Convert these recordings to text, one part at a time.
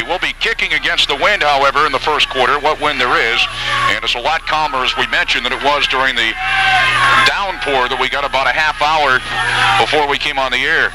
He will be kicking against the wind, however, in the first quarter, what wind there is. And it's a lot calmer, as we mentioned, than it was during the downpour that we got about a half hour before we came on the air.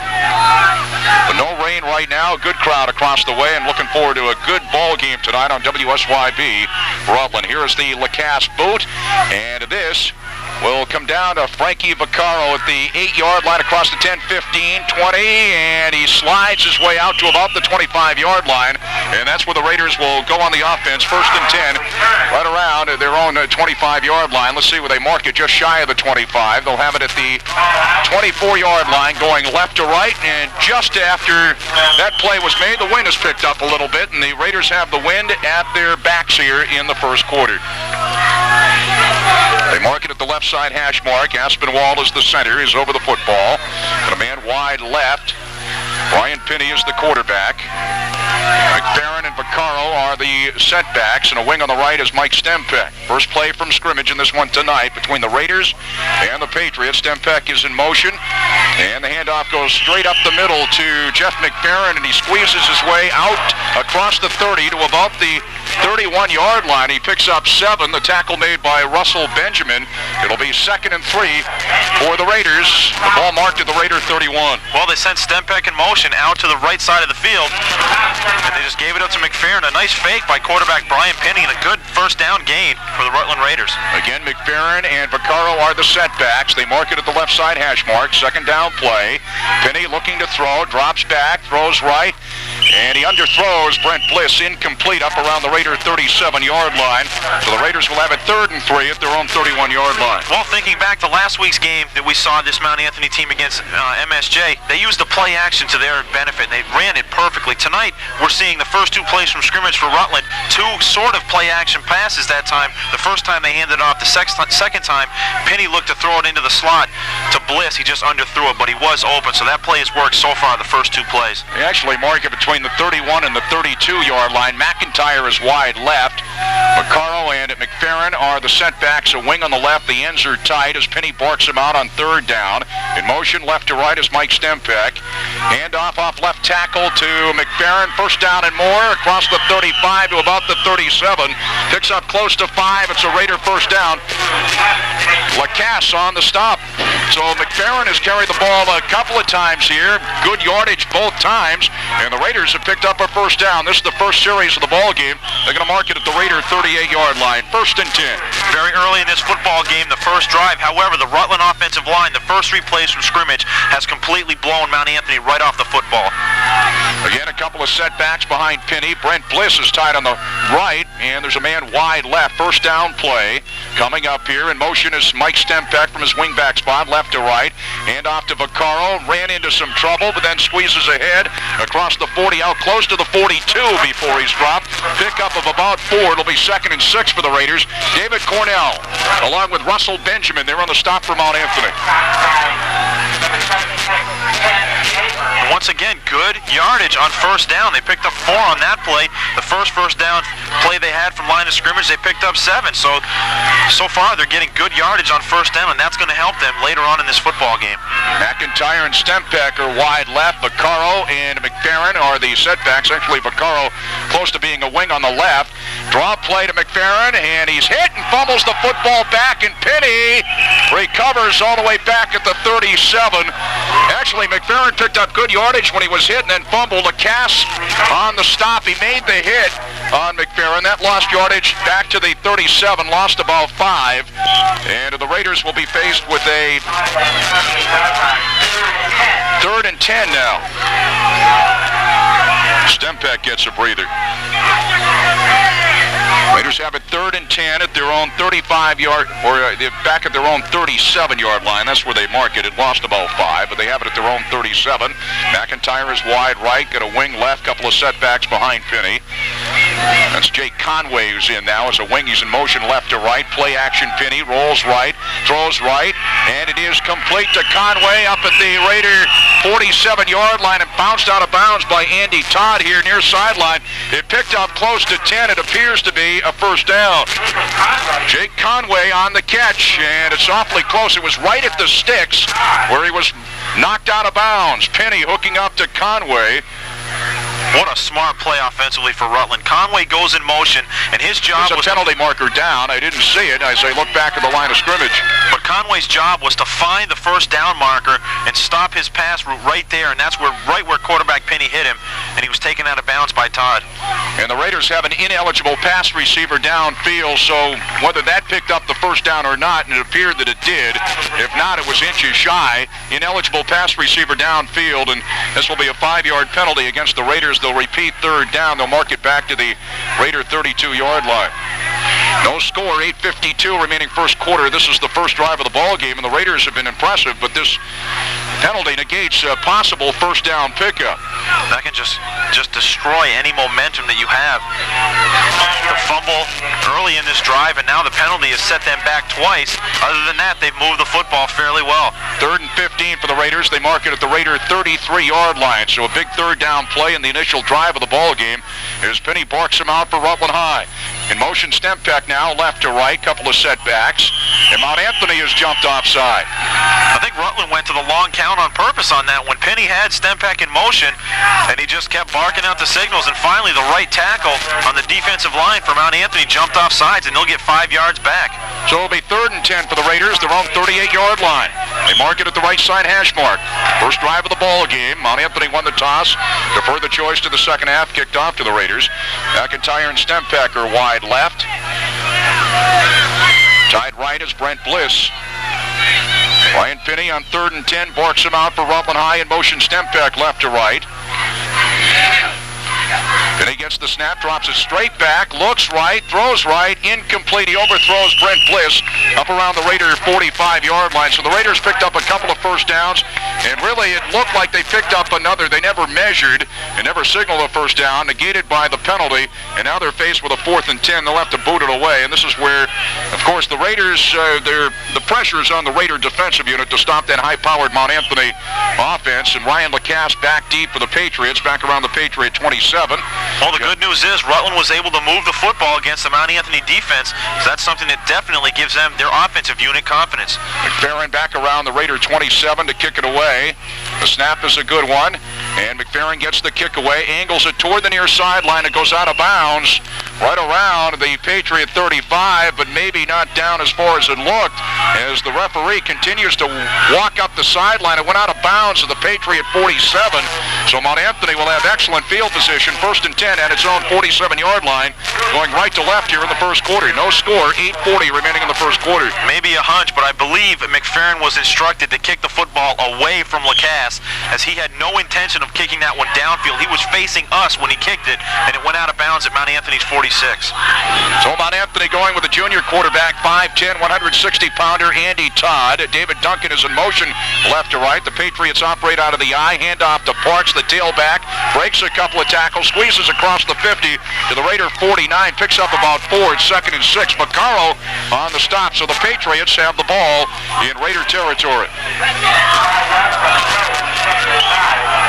But no rain right now. Good crowd across the way, and looking forward to a good ball game tonight on WSYB Rutland. Here is the Lacasse boot, and this will come down to Frankie Vaccaro at the 8-yard line across the 10, 15, 20, and he slides his way out to about the 25-yard line, and that's where the Raiders will go on the offense, 1st and 10, right around their own 25-yard line. Let's see where they mark it, just shy of the 25. They'll have it at the 24-yard line, going left to right, and just after that play was made, the wind has picked up a little bit, and the Raiders have the wind at their backs here in the first quarter. They mark it at the left side hash mark. Aspinwall is the center. He's over the football. And a man wide left. Brian Pinney is the quarterback. McFerrin and Vaccaro are the setbacks, and a wing on the right is Mike Stempeck. First play from scrimmage in this one tonight between the Raiders and the Patriots. Stempeck is in motion, and the handoff goes straight up the middle to Jeff McFerrin, and he squeezes his way out across the 30 to about the 31-yard line. He picks up 7. The tackle made by Russell Benjamin. It'll be 2nd and 3 for the Raiders. The ball marked at the Raider 31. Well, they sent Stempeck in motion out to the right side of the field, and they just gave it up to McFerrin. A nice fake by quarterback Brian Pinney, and a good first down gain for the Rutland Raiders. Again, McFerrin and Vaccaro are the setbacks. They mark it at the left side hash mark. 2nd down play. Pinney looking to throw, drops back, throws right, and he underthrows Brent Bliss, incomplete up around the Raider 37-yard line. So the Raiders will have it 3rd and 3 at their own 31-yard line. Well, thinking back to last week's game that we saw this Mount Anthony team against MSJ, they used the play action to their benefit. They ran it perfectly. Tonight, we're seeing the first 2 plays from scrimmage for Rutland. 2 sort of play action passes that time. The first time they handed it off. The second time, Pinney looked to throw it into the slot to Bliss. He just underthrew it, but he was open. So that play has worked so far the first 2 plays. They actually mark it between the 31 and the 32-yard line. McIntyre is wide left. Vaccaro and McFerrin are the setbacks. A wing on the left. The ends are tight as Pinney barks him out on 3rd down. In motion left to right is Mike Stempeck. Handoff off left tackle to McFerrin. 1st down and more across the 35 to about the 37. Picks up close to 5. It's a Raider 1st down. Lacasse on the stop. So McFerrin has carried the ball a couple of times here. Good yardage both times. And the Raiders have picked up a 1st down. This is the first series of the ball game. They're going to mark it at the Raider 38-yard line. 1st and 10. Very early in this football game, the first drive. However, the Rutland offensive line, the first 3 plays from scrimmage, has completely blown Mount Anthony right off the football. Again, a couple of setbacks behind Pinney. Brent Bliss is tied on the right, and there's a man wide left. 1st down play coming up here. In motion is Mike Stempeck from his wingback spot, left to right. Hand off to Vaccaro. Ran into some trouble, but then squeezes ahead across the 40, out close to the 42 before he's dropped. Pickup of about 4. It'll be 2nd and 6 for the Raiders. David Cornell, along with Russell Benjamin, they're on the stop for Mount Anthony. Once again, good yardage on 1st down. They picked up 4 on that play. The first 1st down play they had from line of scrimmage, they picked up 7. So far, they're getting good yardage on 1st down, and that's going to help them later on in this football game. McIntyre and Stempeck are wide left. Vaccaro and McFerrin are the setbacks. Actually, Vaccaro close to being a wing on the left. Draw play to McFerrin, and he's hit and fumbles the football back, and Pinney recovers all the way back at the 37. Actually, McFerrin picked up good yardage when he was hit and then fumbled. Lacasse on the stop. He made the hit on McFerrin. That lost yardage back to the 37, lost about 5. And the Raiders will be faced with a 3rd and 10 now. Stempeck gets a breather. Raiders have it 3rd and 10 at their own 35-yard, or back at their own 37-yard line. That's where they mark it. It lost about 5, but they have it at their own 37. McIntyre is wide right, got a wing left, couple of setbacks behind Pinney. That's Jake Conway who's in now as a wing. He's in motion left to right. Play action Pinney, rolls right, throws right, and it is complete to Conway up at the Raider 47-yard line and bounced out of bounds by Andy Todd here near sideline. It picked up close to 10. It appears to be a 1st down. Jake Conway on the catch, and it's awfully close. It was right at the sticks where he was knocked out of bounds. Pinney hooking up to Conway. What a smart play offensively for Rutland. Conway goes in motion, and his job was... There's a penalty marker down. I didn't see it as I look back at the line of scrimmage. But Conway's job was to find the first down marker and stop his pass route right there, and that's right where quarterback Penny hit him, and he was taken out of bounds by Todd. And the Raiders have an ineligible pass receiver downfield, so whether that picked up the first down or not, and it appeared that it did, if not, it was inches shy. Ineligible pass receiver downfield, and this will be a 5-yard penalty against the Raiders. They'll repeat third down. They'll mark it back to the Raider 32-yard line. No score, 8:52 remaining first quarter. This is the first drive of the ball game, and the Raiders have been impressive, but this penalty negates a possible first down pickup. That can just destroy any momentum that you have. The fumble early in this drive, and now the penalty has set them back twice. Other than that, they've moved the football fairly well. 3rd and 15 for the Raiders. They mark it at the Raider 33-yard line, so a big third down play in the initial drive of the ball game as Penny barks him out for Rutland High. In motion, Stempeck now, left to right, couple of setbacks, and Mount Anthony has jumped offside. I think Rutland went to the long count on purpose on that when Penny had Stempeck in motion, and he just kept barking out the signals, and finally the right tackle on the defensive line for Mount Anthony jumped off sides, and they'll get 5 yards back. So it'll be 3rd and 10 for the Raiders, their own 38-yard line. They mark it at the right side hash mark. First drive of the ball game. Mount Anthony won the toss, deferred the choice to the second half, kicked off to the Raiders. McIntyre and Stempeck are wide left. Tied right is Brent Bliss. Ryan Penny on 3rd and 10 barks him out for Rutland High in motion. Stempeck left to right. Penny gets the snap, drops it straight back, looks right, throws right, incomplete. He overthrows Brent Bliss up around the Raider 45-yard line. So the Raiders picked up a couple of first downs, and really it looked like they picked up another. They never measured and never signaled a first down, negated by the penalty, and now they're faced with a 4th and 10. They'll have to boot it away, and this is where, of course, the Raiders, the pressure is on the Raider defensive unit to stop that high-powered Mount Anthony offense, and Ryan Lacasse back deep for the Patriots, back around the Patriot 27. Well, the good news is Rutland was able to move the football against the Mount Anthony defense, so that's something that definitely gives them their offensive unit confidence. McFerrin back around the Raider 27 to kick it away. The snap is a good one, and McFerrin gets the kick away, angles it toward the near sideline. It goes out of bounds right around the Patriot 35, but maybe not down as far as it looked, as the referee continues to walk up the sideline. It went out of bounds at the Patriot 47, so Mount Anthony will have excellent field position, 1st and 10 at its own 47-yard line, going right to left here in the first quarter. No score, 8:40 remaining in the first quarter. Maybe a hunch, but I believe McFerrin was instructed to kick the football away from Lacasse, as he had no intention of kicking that one downfield. He was facing us when he kicked it, and it went out of bounds at Mount Anthony's 46. So Mount Anthony going with the junior quarterback, 5'10", 160-pounder Andy Todd. David Duncan is in motion left to right. The Patriots operate out of the I, handoff to Parks, the tailback, breaks a couple of tackles, squeezes across the 50 to the Raider 49, picks up about 4. It's 2nd and 6. Vaccaro on the stop, so the Patriots have the ball in Raider territory.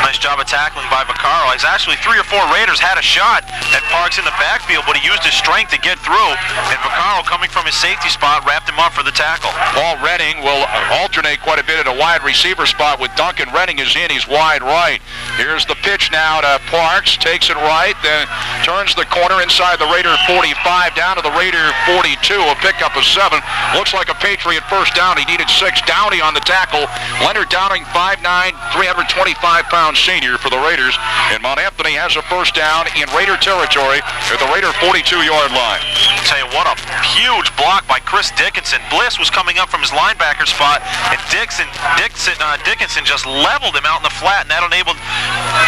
Nice job of tackling by Vaccaro. He's actually 3 or 4 Raiders had a shot at Parks in the backfield, but he used his strength to get through, and Vaccaro, coming from his safety spot, wrapped him up for the tackle. Paul Redding will alternate quite a bit at a wide receiver spot with Duncan. Redding is in, he's wide right. Here's the pitch now to Parks, takes it right, then turns the corner inside the Raider 45, down to the Raider 42, a pickup of 7. Looks like a Patriot first down. He needed 6. Downey on the tackle. Leonard Downing, 5'9", 325-pound senior for the Raiders, and Mount Anthony has a first down in Raider territory at the Raider 42-yard line. I'll tell you what, a huge block by Chris Dickinson. Bliss was coming up from his linebacker spot, and Dickinson just leveled him out in the flat, and that enabled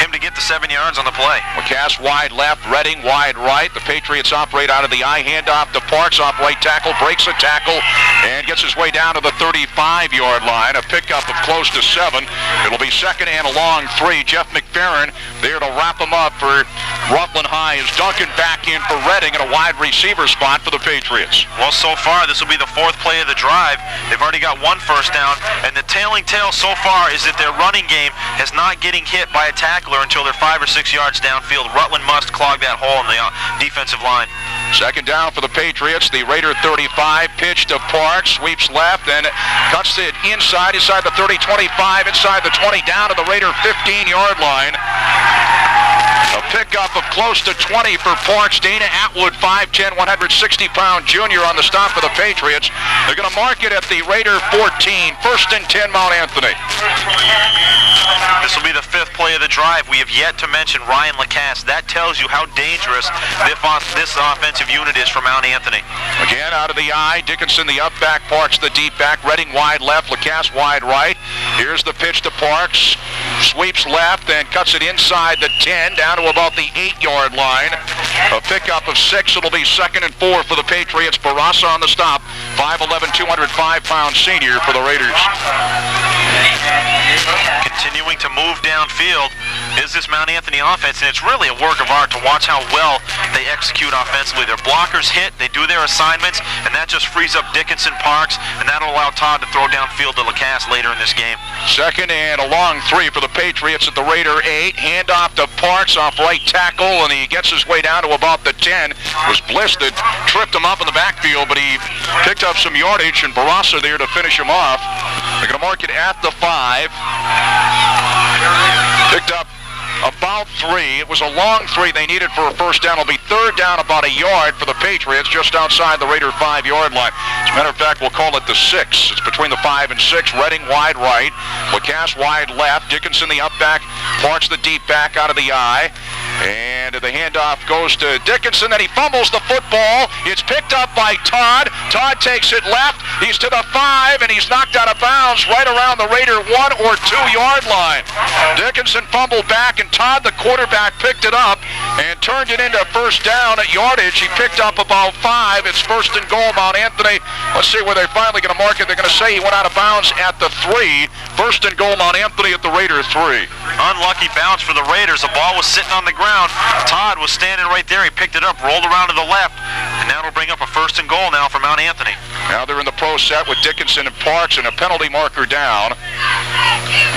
him to get the 7 yards on the play. Lacasse wide left, Redding wide right. The Patriots operate out of the I, handoff to Parks, off right tackle, breaks a tackle, and gets his way down to the 35-yard line. A pickup of close to 7. It'll be 2nd and a long 3. Jeff McFerrin there to wrap him up for Rutland High, as Duncan back in for Redding in a wide receiver spot for the Patriots. Well, so far, this will be the 4th play of the drive. They've already got 1 first down, and the tailing tale so far is that their running game is not getting hit by a tackler until they're 5 or 6 yards downfield. Rutland must clog that hole in the defensive line. 2nd down for the Patriots. The Raider 35, pitch to Parks, sweeps left, and cuts it inside the 30, 25, inside the 20, down to the Raider 15-yard line. A pickup of close to 20 for Parks. Dana Atwood, 5'10", 160-pound junior on the stop for the Patriots. They're going to mark it at the Raider 14. 1st and 10, Mount Anthony. This will be the 5th play of the drive. We have yet to mention Ryan Lacasse. That tells you how dangerous this offensive unit is for Mount Anthony. Again, out of the eye. Dickinson, the up back. Parks, the deep back. Redding wide left. Lacasse wide right. Here's the pitch to Parks. Sweeps left and cuts it inside the 10 down to about the 8-yard line. A pickup of 6. It'll be 2nd and 4 for the Patriots. Barassa on the stop. 5'11", 205-pound senior for the Raiders. Continuing to move downfield is this Mount Anthony offense, and it's really a work of art to watch how well they execute offensively. Their blockers hit, they do their assignments, and that just frees up Dickinson, Parks, and that'll allow Todd to throw downfield to Lacasse later in this game. 2nd and a long 3 for the Patriots at the Raider 8. Handoff to Parks off right tackle, and he gets his way down to about the 10. Was Bliss that tripped him up in the backfield, but he picked up some yardage, and Barassa there to finish him off. They're going to mark it at the 5. Picked up about 3. It was a long 3 they needed for a first down. It'll be 3rd down about a yard for the Patriots, just outside the Raider 5-yard line. As a matter of fact, we'll call it the 6. It's between the 5 and 6. Redding wide right. Lacasse wide left. Dickinson the up back. Parks the deep back out of the eye. And the handoff goes to Dickinson. Then he fumbles the football. It's picked up by Todd. Todd takes it left. He's to the 5, and he's knocked out of bounds right around the Raider 1 or 2-yard line. Dickinson fumbled back, and Todd, the quarterback, picked it up and turned it into first down at yardage. He picked up about 5. It's 1st and goal, Mount Anthony. Let's see where they're finally going to mark it. They're going to say he went out of bounds at the 3. 1st and goal, Mount Anthony at the Raider 3. Unlucky bounce for the Raiders. The ball was sitting on the ground. Todd was standing right there. He picked it up, rolled around to the left, and now it'll bring up a 1st and goal now for Mount Anthony. Now they're in the pro set with Dickinson and Parks and a penalty marker down.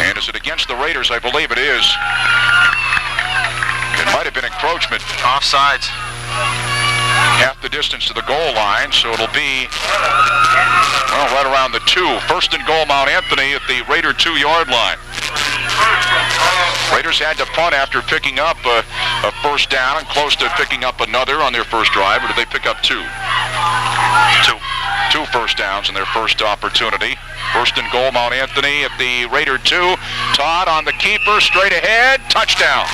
And is it against the Raiders? I believe it is. It might have been encroachment. Offsides. Half the distance to the goal line, so it'll be, well, right around the 2. 1st and goal, Mount Anthony at the Raider 2-yard line. Raiders had to punt after picking up a first down and close to picking up another on their first drive, or did they pick up 2? 2 first downs in their first opportunity. 1st and goal, Mount Anthony at the Raider 2. Todd on the keeper, straight ahead, touchdown.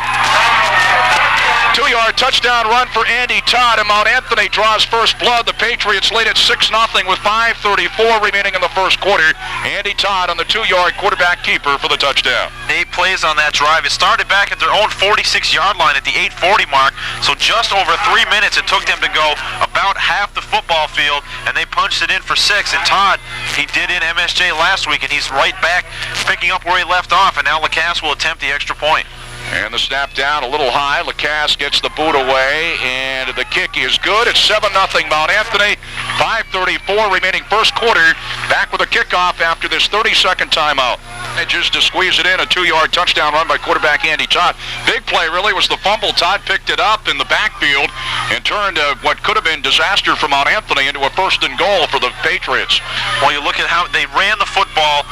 2-yard touchdown run for Andy Todd, and Mount Anthony draws first blood. The Patriots lead at 6-0 with 5:34 remaining in the first quarter. Andy Todd on the 2-yard quarterback keeper for the touchdown. 8 plays on that drive. It started back at their own 46-yard line at the 8:40 mark, so just over 3 minutes it took them to go about half the football field, and they punched it in for 6. And Todd, he did in MSJ last week, and he's right back picking up where he left off, and now Lacasse will attempt the extra point. And the snap down a little high. Lacasse gets the boot away, and the kick is good. It's 7-0 Mount Anthony. 5:34 remaining first quarter. Back with a kickoff after this 30-second timeout. Just to squeeze it in, a 2-yard touchdown run by quarterback Andy Todd. Big play really was the fumble. Todd picked it up in the backfield and turned what could have been disaster for Mount Anthony into a 1st and goal for the Patriots. Well, you look at how they ran the football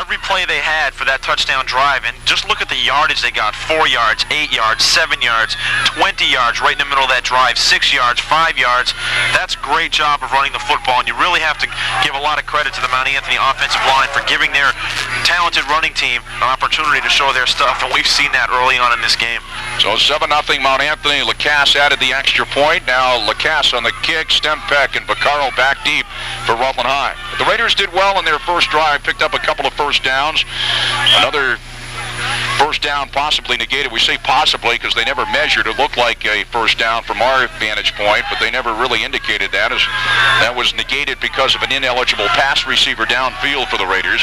every play they had for that touchdown drive, and just look at the yardage they got. 4 yards, 8 yards, 7 yards, 20 yards right in the middle of that drive, 6 yards, 5 yards. That's a great job of running the football, and you really have to give a lot of credit to the Mount Anthony offensive line for giving their talented running team an opportunity to show their stuff, and we've seen that early on in this game. So 7-0 Mount Anthony. Lacasse added the extra point. Now Lacasse on the kick. Stempeck and Vaccaro back deep for Rutland High. But the Raiders did well in their first drive, picked up a couple of first downs. Another first down possibly negated. We say possibly because they never measured. It looked like a first down from our vantage point, but they never really indicated that. That was negated because of an ineligible pass receiver downfield for the Raiders.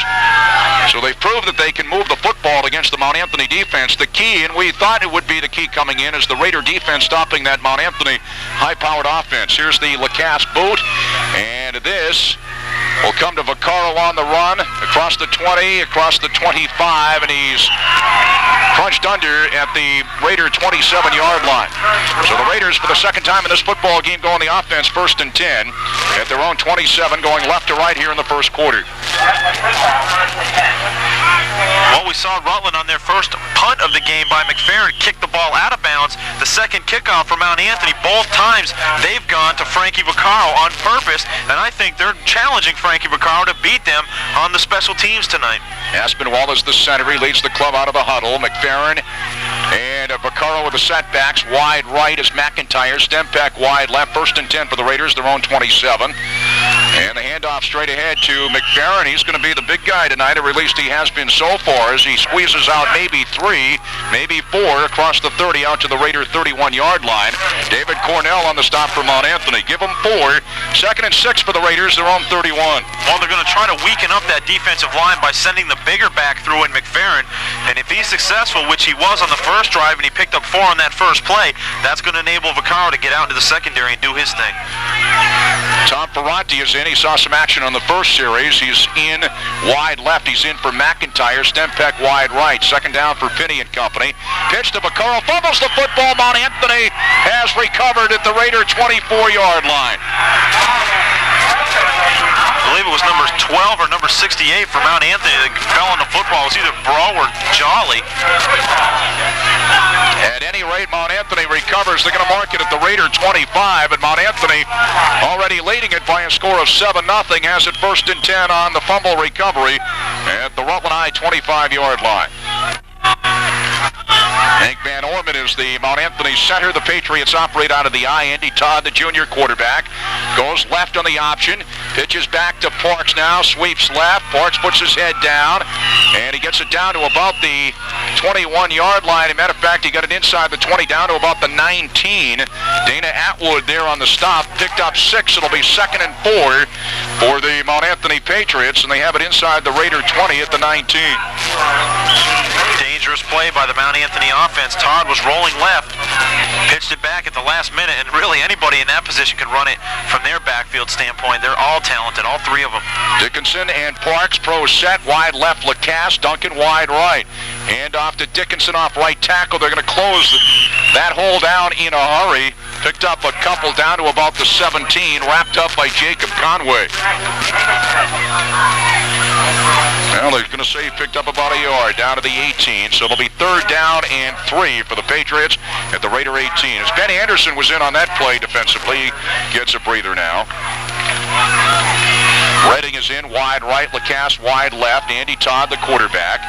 So they've proved that they can move the football against the Mount Anthony defense. The key, and we thought it would be the key coming in, is the Raider defense stopping that Mount Anthony high-powered offense. Here's the Lacasse boot, and this will come to Vaccaro on the run, across the 20, across the 25, and he's crunched under at the Raider 27-yard line. So the Raiders, for the second time in this football game, go on the offense 1st and 10 at their own 27, going left to right here in the first quarter. What we saw Rutland on their first punt of the game by McFerrin kick the ball out of bounds. The second kickoff for Mount Anthony, both times they've gone to Frankie Vaccaro on purpose, and I think they're challenging Frankie Vaccaro to beat them on the special teams tonight. Aspinwall is the center. He leads the club out of the huddle. McFerrin and Vaccaro with the setbacks. Wide right is McIntyre. Stempeck wide left. 1st and 10 for the Raiders, their own 27. And the handoff straight ahead to McFerrin. He's going to be the big guy tonight, or at least he has been so far, as he squeezes out maybe 3, maybe 4 across the 30 out to the Raider 31-yard line. David Cornell on the stop for Mount Anthony. Give them 4. 2nd and 6 for the Raiders, their own 31. Well, they're going to try to weaken up that defensive line by sending the bigger back through in McFerrin. And if he's successful, which he was on the first drive, and he picked up 4 on that first play, that's going to enable Vaccaro to get out into the secondary and do his thing. Tom Ferranti is in. He saw some action on the first series. He's in wide left. He's in for McIntyre. Stempeck wide right. 2nd down for Pinney and company. Pitch to Vaccaro. Fumbles the football. Mount Anthony has recovered at the Raider 24-yard line. I believe it was number 12 or number 68 for Mount Anthony that fell on the football. It was either Bro or Jolly. At any rate, Mount Anthony recovers. They're going to mark it at the Raider 25, and Mount Anthony already leading it by a score of 7-0, has it 1st and 10 on the fumble recovery at the Rutland High 25-yard line. Hank Van Orman is the Mount Anthony center. The Patriots operate out of the I. Andy Todd, the junior quarterback, goes left on the option, pitches back to Parks now, sweeps left. Parks puts his head down, and he gets it down to about the 21-yard line. As a matter of fact, he got it inside the 20, down to about the 19. Dana Atwood there on the stop, picked up 6. It'll be 2nd and 4 for the Mount Anthony Patriots, and they have it inside the Raider 20 at the 19. Dangerous play by the Mount Anthony offense. Todd was rolling left, pitched it back at the last minute, and really anybody in that position can run it from their backfield standpoint. They're all talented, all 3 of them. Dickinson and Parks, pro set, wide left Lacasse, Duncan wide right. Hand off to Dickinson off right tackle. They're going to close that hole down in a hurry. Picked up a couple down to about the 17, wrapped up by Jacob Conway. Well, they're going to say he picked up about a yard down to the 18, so it'll be 3rd down and 3 for the Patriots at the Raider 18. As Ben Anderson was in on that play defensively, he gets a breather now. Redding is in wide right, Lacasse wide left, Andy Todd the quarterback.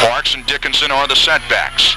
Parks and Dickinson are the setbacks.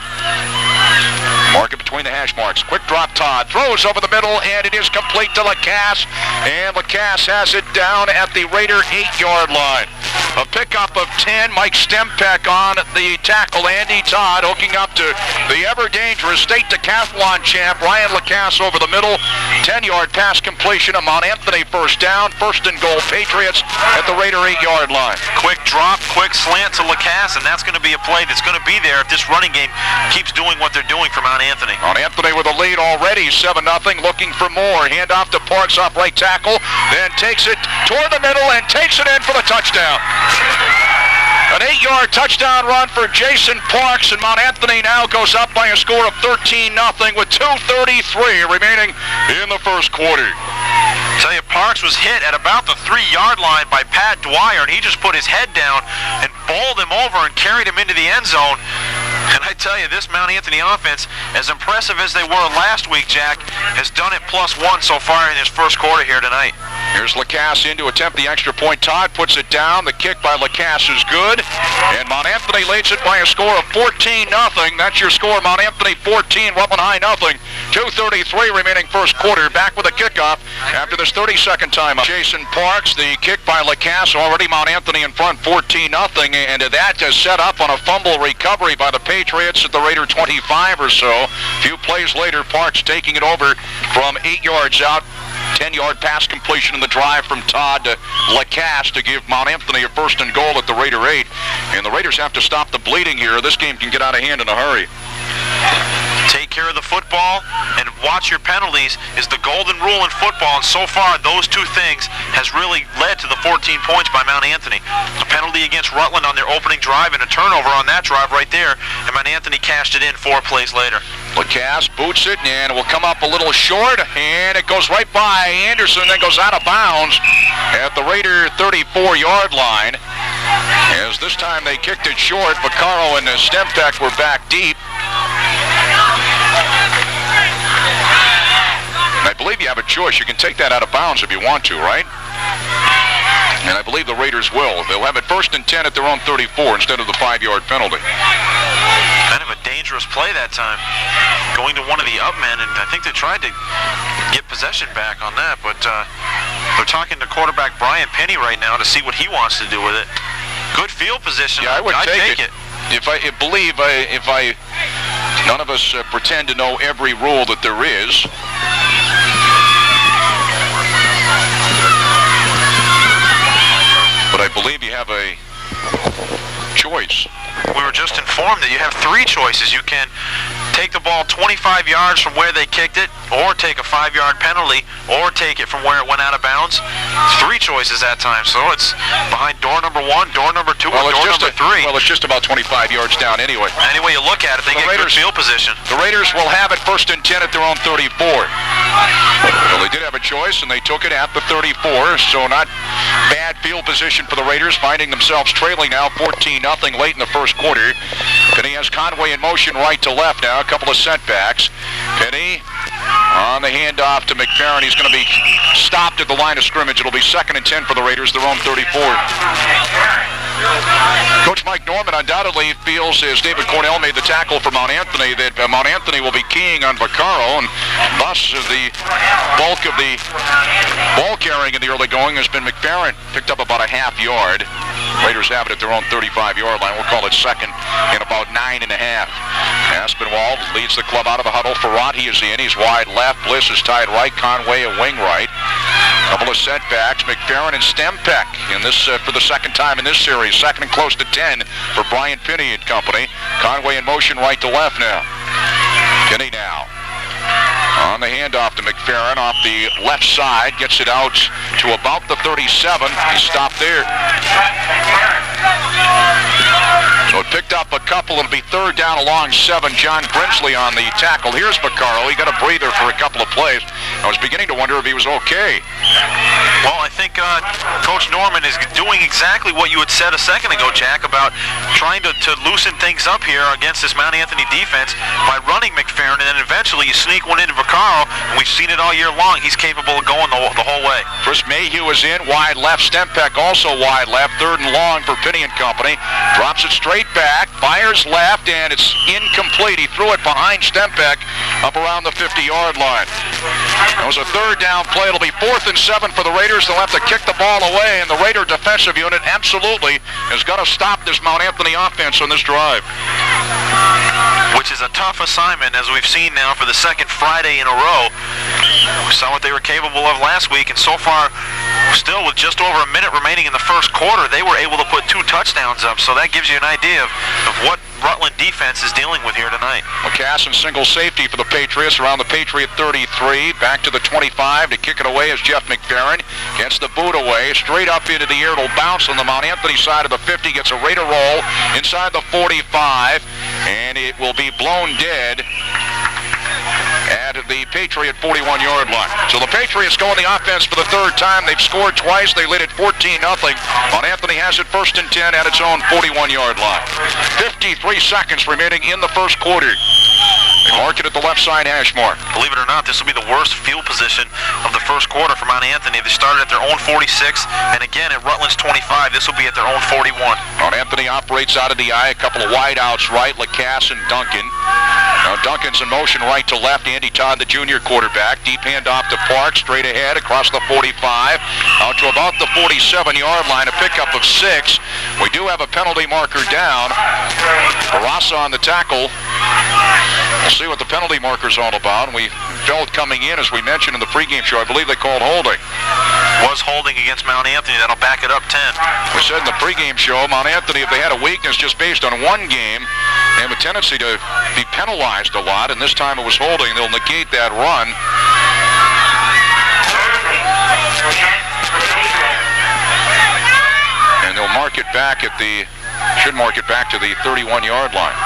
Mark it between the hash marks. Quick drop, Todd throws over the middle, and it is complete to Lacasse. And Lacasse has it down at the Raider 8-yard line. A pickup of 10. Mike Stempeck on the tackle. Andy Todd hooking up to the ever-dangerous state decathlon champ Ryan Lacasse over the middle. 10-yard pass completion. A Mount Anthony 1st down. 1st and goal Patriots at the Raider 8-yard line. Quick drop, quick slant to Lacasse, and that's going to be a play that's going to be there if this running game keeps doing what they're doing for Mount Anthony. Mount Anthony with a lead already, 7-0, looking for more. Hand off to Parks off right tackle, then takes it toward the middle and takes it in for the touchdown. An 8-yard touchdown run for Jason Parks, and Mount Anthony now goes up by a score of 13-0 with 2:33 remaining in the first quarter. Tell you, Parks was hit at about the 3-yard line by Pat Dwyer, and he just put his head down and bowled him over and carried him into the end zone. And I tell you, this Mount Anthony offense, as impressive as they were last week, Jack, has done it +1 so far in his first quarter here tonight. Here's Lacasse in to attempt the extra point. Todd puts it down. The kick by Lacasse is good. And Mount Anthony leads it by a score of 14-0. That's your score. Mount Anthony 14, Rutland High 0. 2:33 remaining first quarter. Back with a kickoff after this 30-second timeout. Jason Parks, the kick by Lacasse, already Mount Anthony in front 14-0. And that is set up on a fumble recovery by the Patriots at the Raider 25 or so. A few plays later, Parks taking it over from 8 yards out. 10-yard pass completion in the drive from Todd to Lacasse to give Mount Anthony a 1st and goal at the Raider 8. And the Raiders have to stop the bleeding here. This game can get out of hand in a hurry. Take care of the football and watch your penalties is the golden rule in football, and so far those 2 things has really led to the 14 points by Mount Anthony. A penalty against Rutland on their opening drive and a turnover on that drive right there, and Mount Anthony cashed it in 4 plays later. Lacasse boots it, and it will come up a little short, and it goes right by Anderson, then goes out of bounds at the Raider 34-yard line. As this this time they kicked it short. Vaccaro and Stempeck were back deep. And I believe you have a choice. You can take that out of bounds if you want to, right? And I believe the Raiders will. They'll have it 1st and 10 at their own 34 instead of the 5-yard penalty. Kind of a dangerous play that time. Going to one of the up men, and I think they tried to get possession back on that, but they're talking to quarterback Brian Penny right now to see what he wants to do with it. Good field position. Yeah, I would take it. If none of us pretend to know every rule that there is. But I believe you have a choice. We were just informed that you have 3 choices. You can take the ball 25 yards from where they kicked it, or take a 5-yard penalty, or take it from where it went out of bounds. 3 choices that time. So it's behind door number 1, door number 2, or door number 3. Well, it's just about 25 yards down anyway. Any way you look at it, they get good field position. The Raiders will have it 1st and 10 at their own 34. Well, they did have a choice, and they took it at the 34, so not bad field position for the Raiders, finding themselves trailing now 14-0 late in the first quarter. Penny has Conway in motion right to left now, a couple of setbacks. Penny on the handoff to McFerrin. He's going to be stopped at the line of scrimmage. It'll be 2nd and 10 for the Raiders, their own 34. Coach Mike Norman undoubtedly feels, as David Cornell made the tackle for Mount Anthony, that Mount Anthony will be keying on Vaccaro, and thus the bulk of the ball carrying in the early going has been McFerrin. Picked up about a half yard. Raiders have it at their own 35-yard line. We'll call it 2nd and about 9.5. Aspinwall leads the club out of the huddle. Ferranti is in. He's wide left. Bliss is tied right. Conway a wing right. Couple of setbacks. McFerrin and Stempeck in this for the 2nd time in this series. 2nd and close to 10 for Brian Penny and company. Conway in motion right to left now. Penny now on the handoff to McFerrin off the left side. Gets it out to about the 37. He stopped there. So it picked up a couple. It'll be 3rd down along 7. John Brinsley on the tackle. Here's Vaccaro. He got a breather for a couple of plays. I was beginning to wonder if he was okay. Well, I think Coach Norman is doing exactly what you had said a second ago, Jack, about trying to loosen things up here against this Mount Anthony defense by running McFerrin, and then eventually you sneak one into Vaccaro, and we've seen it all year long. He's capable of going the whole way. Chris Mayhew is in, wide left. Stempeck also wide left. 3rd and long for Penny and company. Drops it straight back, fires left, and it's incomplete. He threw it behind Stempeck up around the 50-yard line. That was a 3rd down play. It'll be 4th and 7 for the Raiders. They'll have to kick the ball away, and the Raider defensive unit absolutely has got to stop this Mount Anthony offense on this drive. Which is a tough assignment, as we've seen now for the 2nd Friday in a row. We saw what they were capable of last week, and so far, still with just over a minute remaining in the first quarter, they were able to put 2 touchdowns up, so that gives you an idea of what Rutland defense is dealing with here tonight. McCassin single safety for the Patriots around the Patriot 33. Back to the 25 to kick it away is Jeff McFerrin. Gets the boot away. Straight up into the air. It'll bounce on the Mount Anthony side of the 50. Gets a Raider roll inside the 45. And it will be blown dead at the Patriot 41-yard line. So the Patriots go on the offense for the 3rd time. They've scored twice. They lead it 14-0. Mount Anthony has it 1st and 10 at its own 41-yard line. 53 seconds remaining in the first quarter. They mark it at the left side hash mark. Believe it or not, this will be the worst field position of the first quarter for Mount Anthony. They started at their own 46, and again at Rutland's 25, this will be at their own 41. Mount Anthony operates out of the eye. A couple of wideouts right, Lacasse and Duncan. Now Duncan's in motion right to left. Andy Todd, the junior quarterback. Deep handoff to Park, straight ahead across the 45. Out to about the 47-yard line, a pickup of 6. We do have a penalty marker down. Barassa on the tackle. We'll see what the penalty marker's all about. We felt coming in, as we mentioned in the pregame show, I believe they called holding. Was holding against Mount Anthony. That'll back it up 10. We said in the pregame show, Mount Anthony, if they had a weakness just based on one game, they have a tendency to be penalized a lot, and this time it was holding. They'll negate that run. And they'll mark it back at the, should mark it back to the 31-yard line.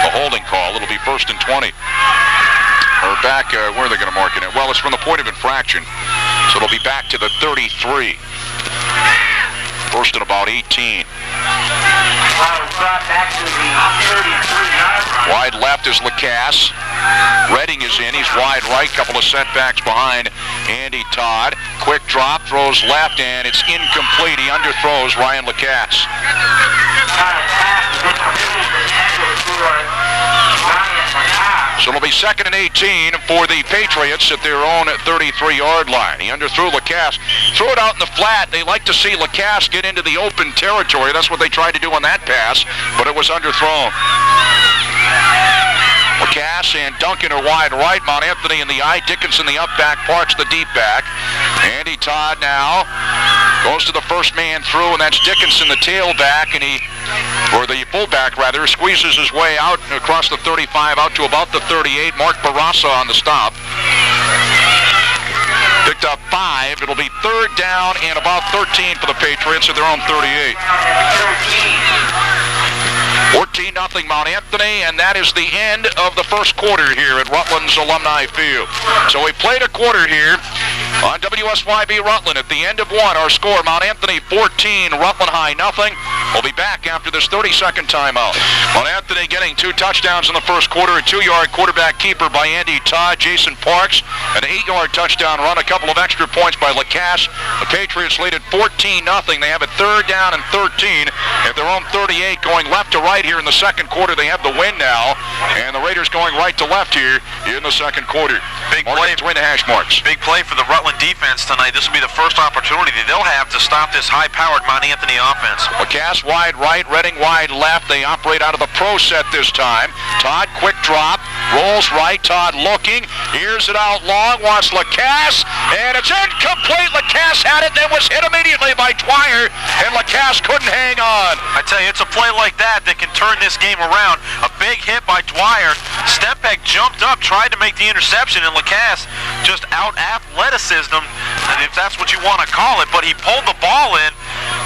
The holding call, it'll be 1st and 20. Or back, where are they going to mark it at? Well, it's from the point of infraction, so it'll be back to the 33. 1st and about 18. Wide left is Lacasse. Redding is in. He's wide right. Couple of setbacks behind Andy Todd. Quick drop, throws left, and it's incomplete. He underthrows Ryan Lacasse. So it'll be 2nd and 18 for the Patriots at their own 33-yard line. He underthrew Lacasse. Threw it out in the flat. They like to see Lacasse get into the open territory. That's what they tried to do on that pass, but it was underthrown. Lacasse and Duncan are wide right. Mount Anthony in the eye. Dickinson the up back. Parks the deep back. Andy Todd now goes to the first man through, and that's Dickinson, the tailback, and or the fullback rather, squeezes his way out across the 35 out to about the 38. Mark Barassa on the stop. Picked up 5. It'll be 3rd down and about 13 for the Patriots at their own 38. 14-0 Mount Anthony, and that is the end of the first quarter here at Rutland's Alumni Field. So we played a quarter here on WSYB Rutland. At the end of one, our score, Mount Anthony 14, Rutland High nothing. We'll be back after this 30-second timeout. Mount Anthony getting 2 touchdowns in the first quarter, a 2-yard quarterback keeper by Andy Todd. Jason Parks, an 8-yard touchdown run, a couple of extra points by Lacasse. The Patriots lead at 14-0. They have it 3rd down and 13 at their own 38, going left to right here in the second quarter. They have the win now, and the Raiders going right to left here in the second quarter. Big play. Win the hash marks. Big play for the Rutland defense tonight. This will be the first opportunity they'll have to stop this high-powered Mount Anthony offense. Lacasse wide right, Redding wide left. They operate out of the pro set this time. Todd, quick drop, rolls right. Todd looking, hears it out long, wants Lacasse, and it's incomplete. Lacasse had it, then was hit immediately by Dwyer, and Lacasse couldn't hang on. I tell you, it's a play like that can turn this game around. A big hit by Dwyer. Stepbeck jumped up, tried to make the interception, and Lacasse just out-athleticism, if that's what you want to call it, but he pulled the ball in.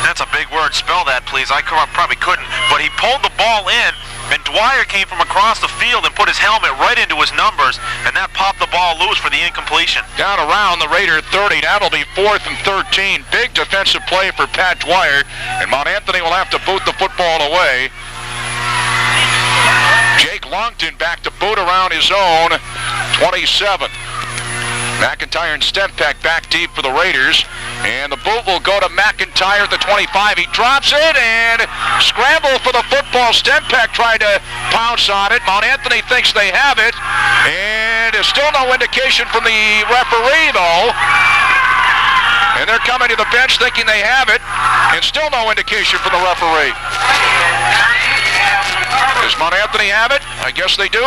That's a big word. Spell that, please. I probably couldn't, but he pulled the ball in, and Dwyer came from across the field and put his helmet right into his numbers, and that popped the ball loose for the incompletion. Down around the Raider 30. That'll be 4th and 13. Big defensive play for Pat Dwyer, and Mount Anthony will have to boot the football away. Jake Longton back to boot around his own 27. McIntyre and Stempek back deep for the Raiders. And the boot will go to McIntyre at the 25. He drops it and scramble for the football. Stempek tried to pounce on it. Mount Anthony thinks they have it. And there's still no indication from the referee, though. And they're coming to the bench thinking they have it. And still no indication from the referee. Does Mount Anthony have it? I guess they do.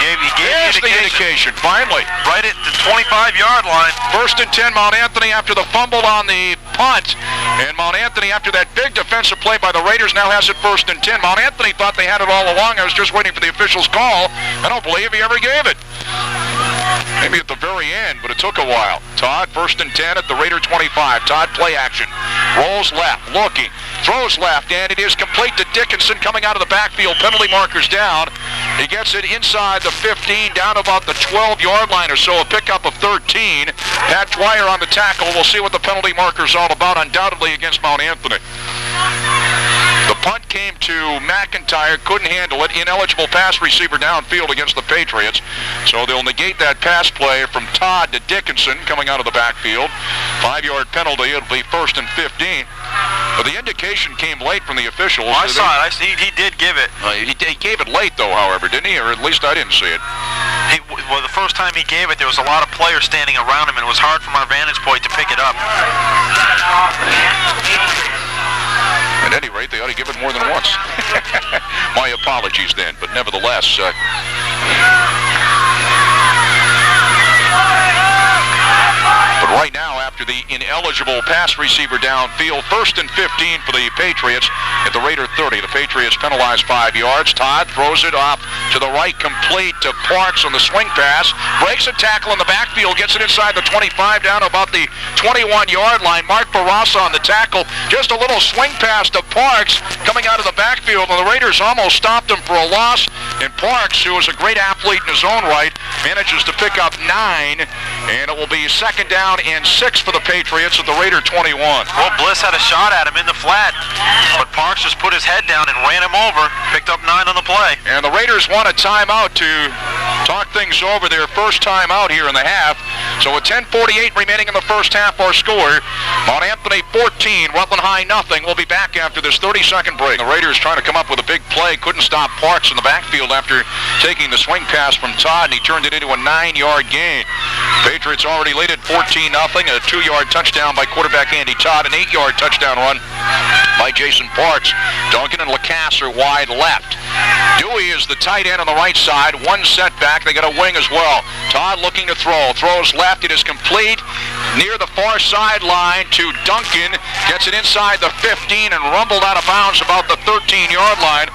He gave the indication, finally. Right at the 25-yard line. 1st and 10, Mount Anthony after the fumble on the punt. And Mount Anthony, after that big defensive play by the Raiders, now has it 1st and 10. Mount Anthony thought they had it all along. I was just waiting for the official's call. I don't believe he ever gave it. Maybe at the very end, but it took a while. Todd, 1st and 10 at the Raider 25. Todd, play action. Rolls left, looking, throws left, and it is complete to Dickinson coming out of the backfield. Penalty markers down. He gets it inside the 15, down about the 12-yard line or so, a pickup of 13. Pat Dwyer on the tackle. We'll see what the penalty marker's all about, undoubtedly against Mount Anthony. The punt came to McIntyre, couldn't handle it. Ineligible pass receiver downfield against the Patriots. So they'll negate that pass play from Todd to Dickinson coming out of the backfield. 5-yard penalty. It'll be 1st and 15. But the indication came late from the officials. I saw it. He did give it. He gave it late, though, however, didn't he? Or at least I didn't see it. Well, the first time he gave it, there was a lot of players standing around him, and it was hard from our vantage point to pick it up. At any rate, they ought to give it more than once. My apologies then, but nevertheless. But right now, after the ineligible pass receiver downfield, 1st and 15 for the Patriots at the Raider 30. The Patriots penalized 5 yards. Todd throws it off to the right, complete to Parks on the swing pass. Breaks a tackle in the backfield, gets it inside the 25 down about the 21-yard line. Mark Barassa on the tackle. Just a little swing pass to Parks coming out of the backfield, and the Raiders almost stopped him for a loss. And Parks, who is a great athlete in his own right, manages to pick up 9, and it will be 2nd down and 6 for the Patriots at the Raider 21. Well, Bliss had a shot at him in the flat, but Parks just put his head down and ran him over, picked up 9 on the play. And the Raiders want a timeout to talk things over, their first timeout here in the half. So with 10:48 remaining in the first half, our score, Mount Anthony 14, Rutland High nothing. We'll be back after this 30-second break. The Raiders trying to come up with a big play, couldn't stop Parks in the backfield after taking the swing pass from Todd, and he turned it into a 9-yard gain. Patriots already lead at 14-0, a 2-yard touchdown by quarterback Andy Todd, an 8-yard touchdown run by Jason Parks. Duncan and Lacasse are wide left. Dewey is the tight end on the right side, one setback. They got a wing as well. Todd looking to throw, throws left. It is complete near the far sideline to Duncan. Gets it inside the 15 and rumbled out of bounds about the 13-yard line.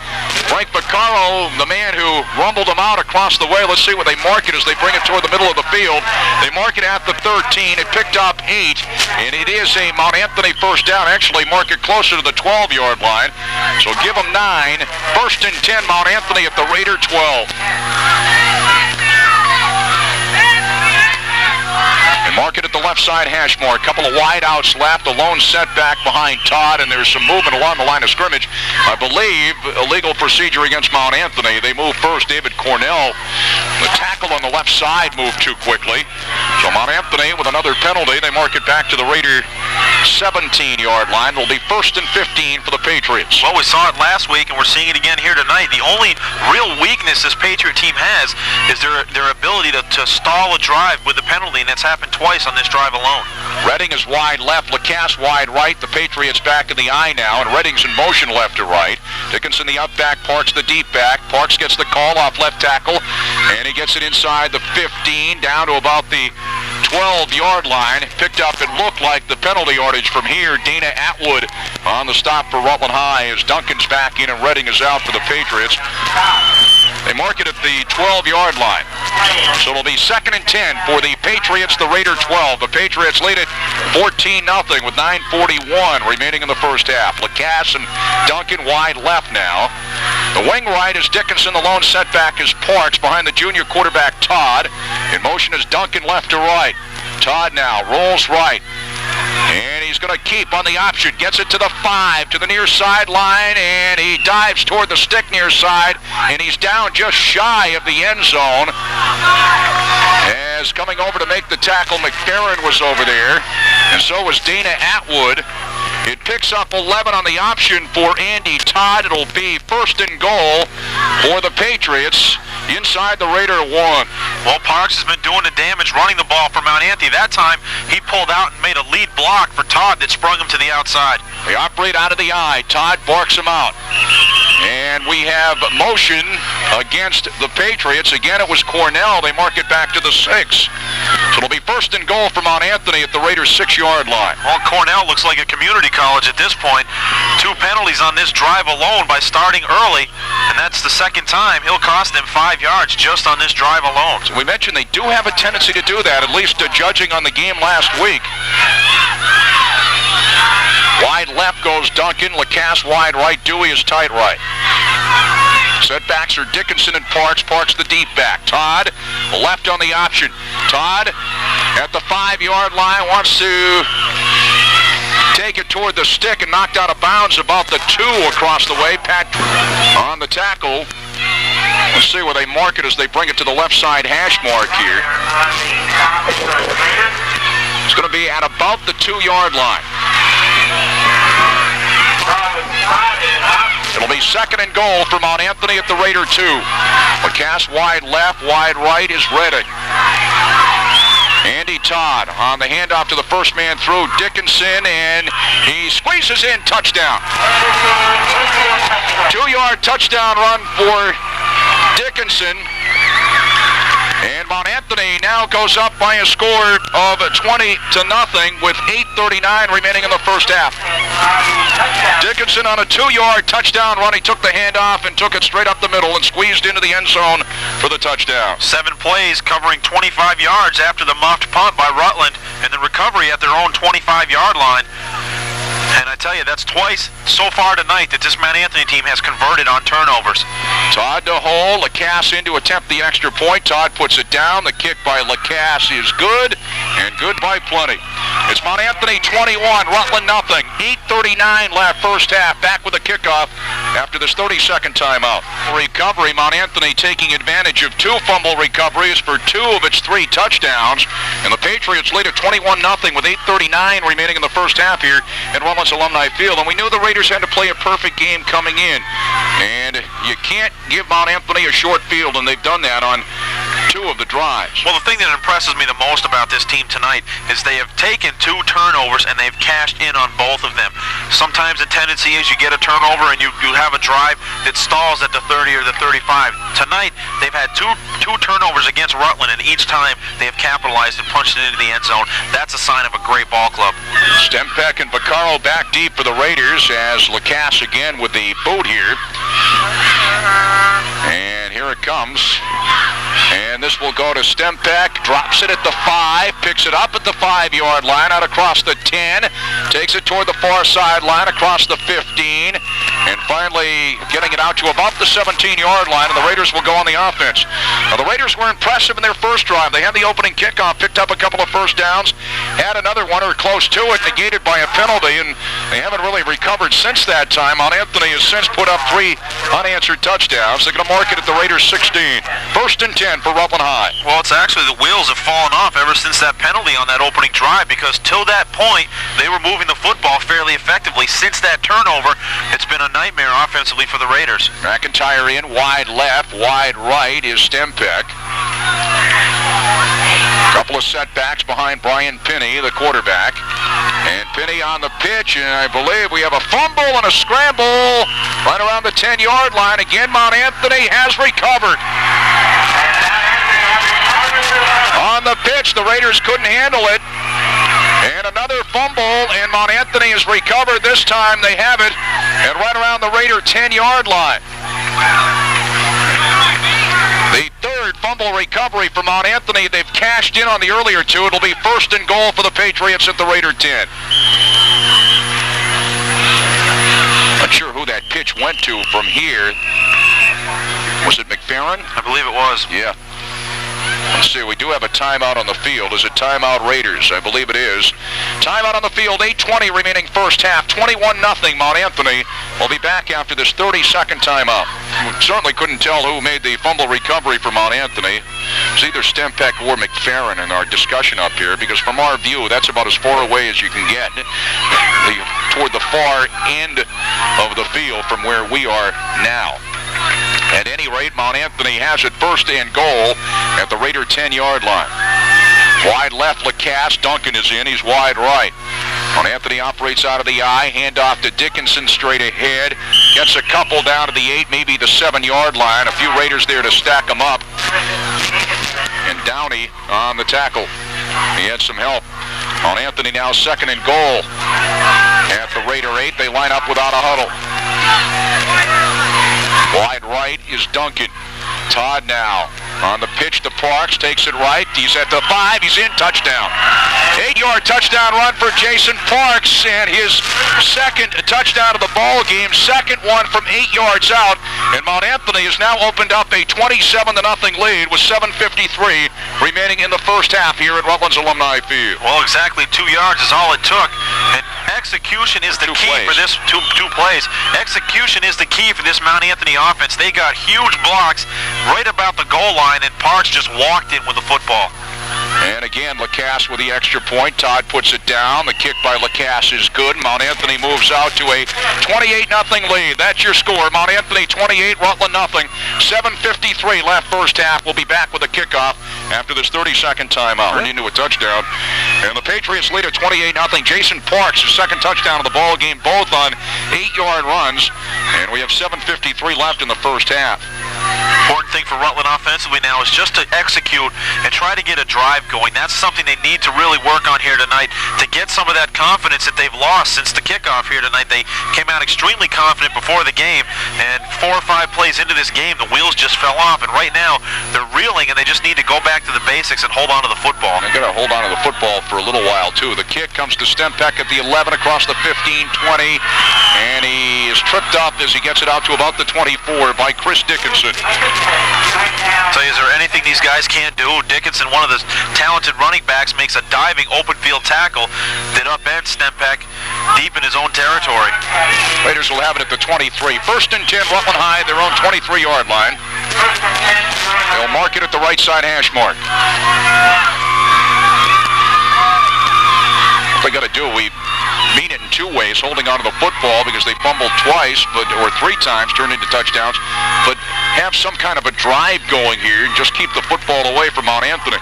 Frank Vaccaro, the man who rumbled him out across the way. Let's see what they mark it as they bring it toward the middle of the field. They mark it at the 13. It picked up 8, and it is a Mount Anthony first down. Actually, mark it closer to the 12-yard line. So give them 9. 1st and 10, Mount Anthony at the Raider 12. Mark it at the left side hash mark. A couple of wide outs left. A lone setback behind Todd, and there's some movement along the line of scrimmage. I believe illegal procedure against Mount Anthony. They move first. David Cornell, the tackle on the left side, moved too quickly. So Mount Anthony with another penalty. They mark it back to the Raider 17-yard line. It'll be 1st and 15 for the Patriots. Well, we saw it last week, and we're seeing it again here tonight. The only real weakness this Patriot team has is their ability to stall a drive with the penalty, and that's happened twice on this drive alone. Redding is wide left, Lacasse wide right. The Patriots back in the eye now, and Redding's in motion left to right. Dickinson the up back, Parks the deep back. Parks gets the call off left tackle, and he gets it inside the 15 down to about the 12-yard line. Picked up, it looked like the penalty yardage from here. Dana Atwood on the stop for Rutland High as Duncan's back in and Redding is out for the Patriots. They mark it at the 12-yard line. So it'll be 2nd and 10 for the Patriots, the Raider 12. The Patriots lead it 14-0 with 9:41 remaining in the first half. Lacasse and Duncan wide left now. The wing right is Dickinson. The lone setback is Parks behind the junior quarterback Todd. In motion is Duncan left to right. Todd now rolls right. And he's going to keep on the option. Gets it to the 5, to the near sideline, and he dives toward the stick near side, and he's down just shy of the end zone. As coming over to make the tackle, McFerrin was over there, and so was Dana Atwood. It picks up 11 on the option for Andy Todd. It'll be 1st and goal for the Patriots inside the Raider 1. Well, Parks has been doing the damage running the ball for Mount Anthony. That time, he pulled out and made a lead block for Todd that sprung him to the outside. They operate out of the eye. Todd barks him out. And we have motion against the Patriots. Again, it was Cornell. They mark it back to the 6. So it'll be 1st and goal for Mount Anthony at the Raiders' 6-yard line. Well, Cornell looks like a community college at this point. 2 penalties on this drive alone by starting early, and that's the 2nd time. He'll cost them 5 yards just on this drive alone. So we mentioned they do have a tendency to do that, at least judging on the game last week. Wide left goes Duncan. Lacasse wide right. Dewey is tight right. Setbacks are Dickinson and Parks. Parks the deep back. Todd left on the option. Todd at the 5-yard line wants to take it toward the stick and knocked out of bounds about the 2 across the way. Pat on the tackle. Let's see where they mark it as they bring it to the left side hash mark here. It's going to be at about the 2-yard line. It'll be 2nd and goal for Mount Anthony at the Raider 2. Lacasse wide left, wide right is Redding. Andy Todd on the handoff to the first man through Dickinson, and he squeezes in, touchdown. 2-yard touchdown run for Dickinson. And Mount Anthony now goes up by a score of 20-0 with 8:39 remaining in the first half. Dickinson on a 2-yard touchdown run. He took the handoff and took it straight up the middle and squeezed into the end zone for the touchdown. 7 plays covering 25 yards after the muffed punt by Rutland and the recovery at their own 25-yard line. And I tell you, that's twice so far tonight that this Mount Anthony team has converted on turnovers. Todd to hole, Lacasse in to attempt the extra point. Todd puts it down. The kick by Lacasse is good, and good by plenty. It's Mount Anthony 21, Rutland nothing. 8:39 left first half. Back with a kickoff after this 30-second timeout. Recovery, Mount Anthony taking advantage of 2 fumble recoveries for 2 of its 3 touchdowns. And the Patriots lead at 21-0 with 8:39 remaining in the first half here at Rutland's Alumni Field. And we knew the Raiders had to play a perfect game coming in. And you can't give Mount Anthony a short field, and they've done that on 2 of the drives. Well, the thing that impresses me the most about this team tonight is they have taken 2 turnovers and they've cashed in on both of them. Sometimes the tendency is you get a turnover and you have a drive that stalls at the 30 or the 35. Tonight, they've had two turnovers against Rutland, and each time they have capitalized and punched it into the end zone. That's a sign of a great ball club. Stempeck and Vaccaro back deep for the Raiders as Lacasse again with the boot here. And here it comes. And this will go to Stempeck, drops it at the 5, picks it up at the 5-yard line, out across the 10, takes it toward the far sideline, across the 15, and finally getting it out to about the 17-yard line, and the Raiders will go on the offense. Now, the Raiders were impressive in their first drive. They had the opening kickoff, picked up a couple of first downs, had another one or close to it, negated by a penalty, and they haven't really recovered since that time. Mount Anthony has since put up 3 unanswered touchdowns. They're going to mark it at the Raiders 16. First and 10 for Rutland High. Well, it's actually the wheels have fallen off ever since that penalty on that opening drive, because till that point, they were moving the football fairly effectively. Since that turnover, it's been a nightmare offensively for the Raiders. McIntyre in, wide left, wide right is Stempeck. Couple of setbacks behind Brian Pinney, the quarterback. And Pinney on the pitch, and I believe we have a fumble and a scramble right around the 10-yard line. Again, Mount Anthony has recovered. On the pitch, the Raiders couldn't handle it. And another fumble, and Mount Anthony has recovered. This time they have it, and right around the Raider 10-yard line. The third fumble recovery for Mount Anthony. They've cashed in on the earlier 2. It'll be first and goal for the Patriots at the Raider 10. Not sure who that pitch went to from here. Was it McFerrin? I believe it was. Yeah. Let's see, we do have a timeout on the field. Is it timeout Raiders? I believe it is. Timeout on the field, 8:20 remaining first half, 21-0 Mount Anthony. We'll be back after this 30-second timeout. We certainly couldn't tell who made the fumble recovery for Mount Anthony. It was either Stempeck or McFerrin in our discussion up here, because from our view, that's about as far away as you can get toward the far end of the field from where we are now. At any rate, Mount Anthony has it first and goal at the Raider 10-yard line. Wide left, Lacasse. Duncan is in. He's wide right. Mount Anthony operates out of the I. Handoff to Dickinson straight ahead. Gets a couple down to the 8, maybe the 7-yard line. A few Raiders there to stack them up. And Downey on the tackle. He had some help. Mount Anthony now second and goal at the Raider 8. They line up without a huddle. Wide right is Duncan. Todd now on the pitch to Parks, takes it right. He's at the 5, he's in, touchdown. 8-yard touchdown run for Jason Parks, and his second touchdown of the ball game, second one from 8 yards out. And Mount Anthony has now opened up a 27-0 lead with 7:53 remaining in the first half here at Rutland's Alumni Field. Well, exactly 2 yards is all it took. And execution is the key for this two plays. Execution is the key for this Mount Anthony offense. They got huge blocks right about the goal line, and Parks just walked in with the football. And again, Lacasse with the extra point. Todd puts it down. The kick by Lacasse is good. Mount Anthony moves out to a 28-0 lead. That's your score. Mount Anthony 28, Rutland nothing. 7:53 left first half. We'll be back with a kickoff after this 30-second timeout. We're into a touchdown. And the Patriots lead at 28-0. Jason Parks, his second touchdown of the ball game, both on 8-yard runs. And we have 7:53 left in the first half. Important thing for Rutland offensively now is just to execute and try to get a drive going. That's something they need to really work on here tonight to get some of that confidence that they've lost since the kickoff here tonight. They came out extremely confident before the game, and 4 or 5 plays into this game, the wheels just fell off. And right now, they're reeling, and they just need to go back to the basics and hold on to the football. They're going to hold on to the football for a little while, too. The kick comes to Stempeck at the 11 across the 15, 20, and he is tripped up as he gets it out to about the 24 by Chris Dickinson. So is there anything these guys can't do? Dickinson, one of the talented running backs, makes a diving open field tackle that upends Stempeck deep in his own territory. Raiders will have it at the 23. First and 10, Rutland High, their own 23-yard line. They'll mark it at the right side hash mark. What they got to do, we mean it in two ways, holding on to the football because they fumbled twice, or three times, turned into touchdowns, but have some kind of a drive going here and just keep the football away from Mount Anthony.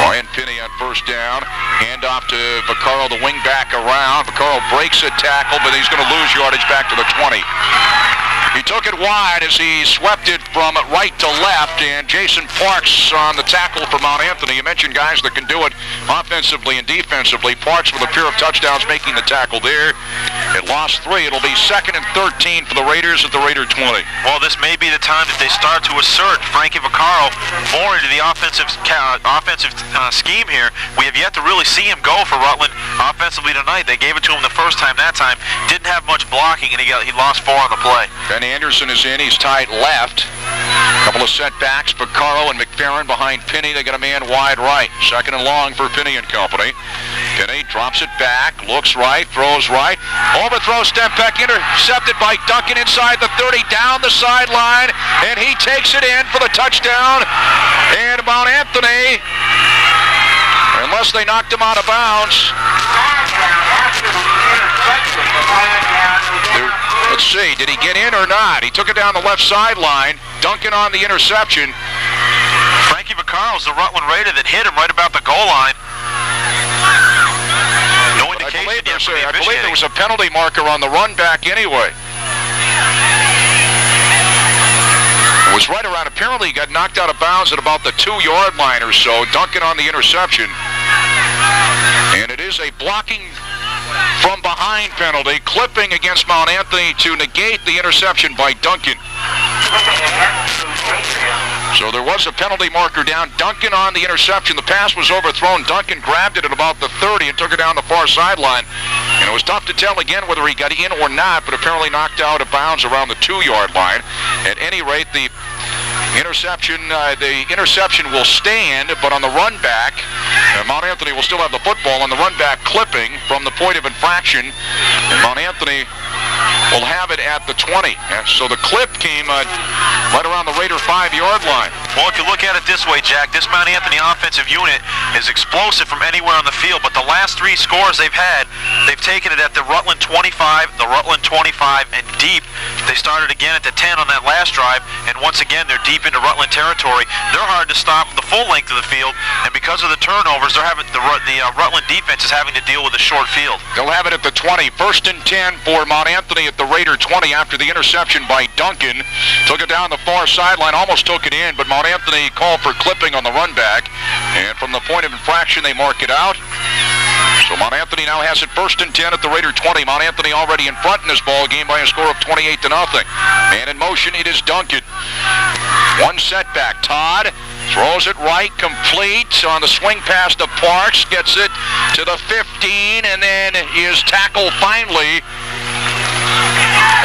Ryan Pinney on first down. Hand off to Vaccaro, the wing back around. Vaccaro breaks a tackle, but he's going to lose yardage back to the 20. He took it wide as he swept it from right to left, and Jason Parks on the tackle for Mount Anthony. You mentioned guys that can do it offensively and defensively. Parks with a pair of touchdowns making the tackle there. It lost 3. It'll be 2nd and 13 for the Raiders at the Raider 20. Well, this may be the time that they start to assert Frankie Vaccaro more into the offensive scheme here. We have yet to really see him go for Rutland offensively tonight. They gave it to him the first time that time. Didn't have much blocking, and he lost 4 on the play. Ben Anderson is in. He's tight left. Couple of setbacks. Vaccaro and McFerrin behind Pinney. They got a man wide right. 2nd and long for Pinney and company. Pinney drops it back, looks right, throws right. Overthrows Stempeck, intercepted by Duncan inside the 30, down the sideline, and he takes it in for the touchdown. And Mount Anthony, unless they knocked him out of bounds. Let's see, did he get in or not? He took it down the left sideline. Duncan on the interception. Frankie Vaccaro's the Rutland Raider that hit him right about the goal line. No indication yet from the I believe there was a penalty marker on the run back anyway. It was right around, apparently he got knocked out of bounds at about the 2-yard line or so. Duncan on the interception. And it is a blocking from behind penalty, clipping against Mount Anthony to negate the interception by Duncan. So there was a penalty marker down. Duncan on the interception. The pass was overthrown. Duncan grabbed it at about the 30 and took it down the far sideline. And it was tough to tell again whether he got in or not, but apparently knocked out of bounds around the 2-yard line. At any rate, the interception will stand, but on the run back, Mount Anthony will still have the football on the run back, clipping from the point of infraction, and Mount Anthony will have it at the 20. So the clip came right around the Raider 5-yard line. Well, if you look at it this way, Jack, this Mount Anthony offensive unit is explosive from anywhere on the field, but the last 3 scores they've had, they've taken it at the Rutland 25, the Rutland 25, and deep. They started again at the 10 on that last drive, and once again, they're deep into Rutland territory. They're hard to stop the full length of the field, and because of the turnovers, they're having the Rutland defense is having to deal with a short field. They'll have it at the 20. 1st and 10 for Mount Anthony at the Raider 20 after the interception by Duncan. Took it down the far sideline, almost took it in, but Mount Anthony called for clipping on the run back, and from the point of infraction, they mark it out. So Mount Anthony now has it 1st and 10 at the Raider 20. Mount Anthony already in front in this ball game by a score of 28-0. Man in motion, it is Duncan. One setback. Todd throws it right, complete on the swing pass to Parks. Gets it to the 15, and then is tackled finally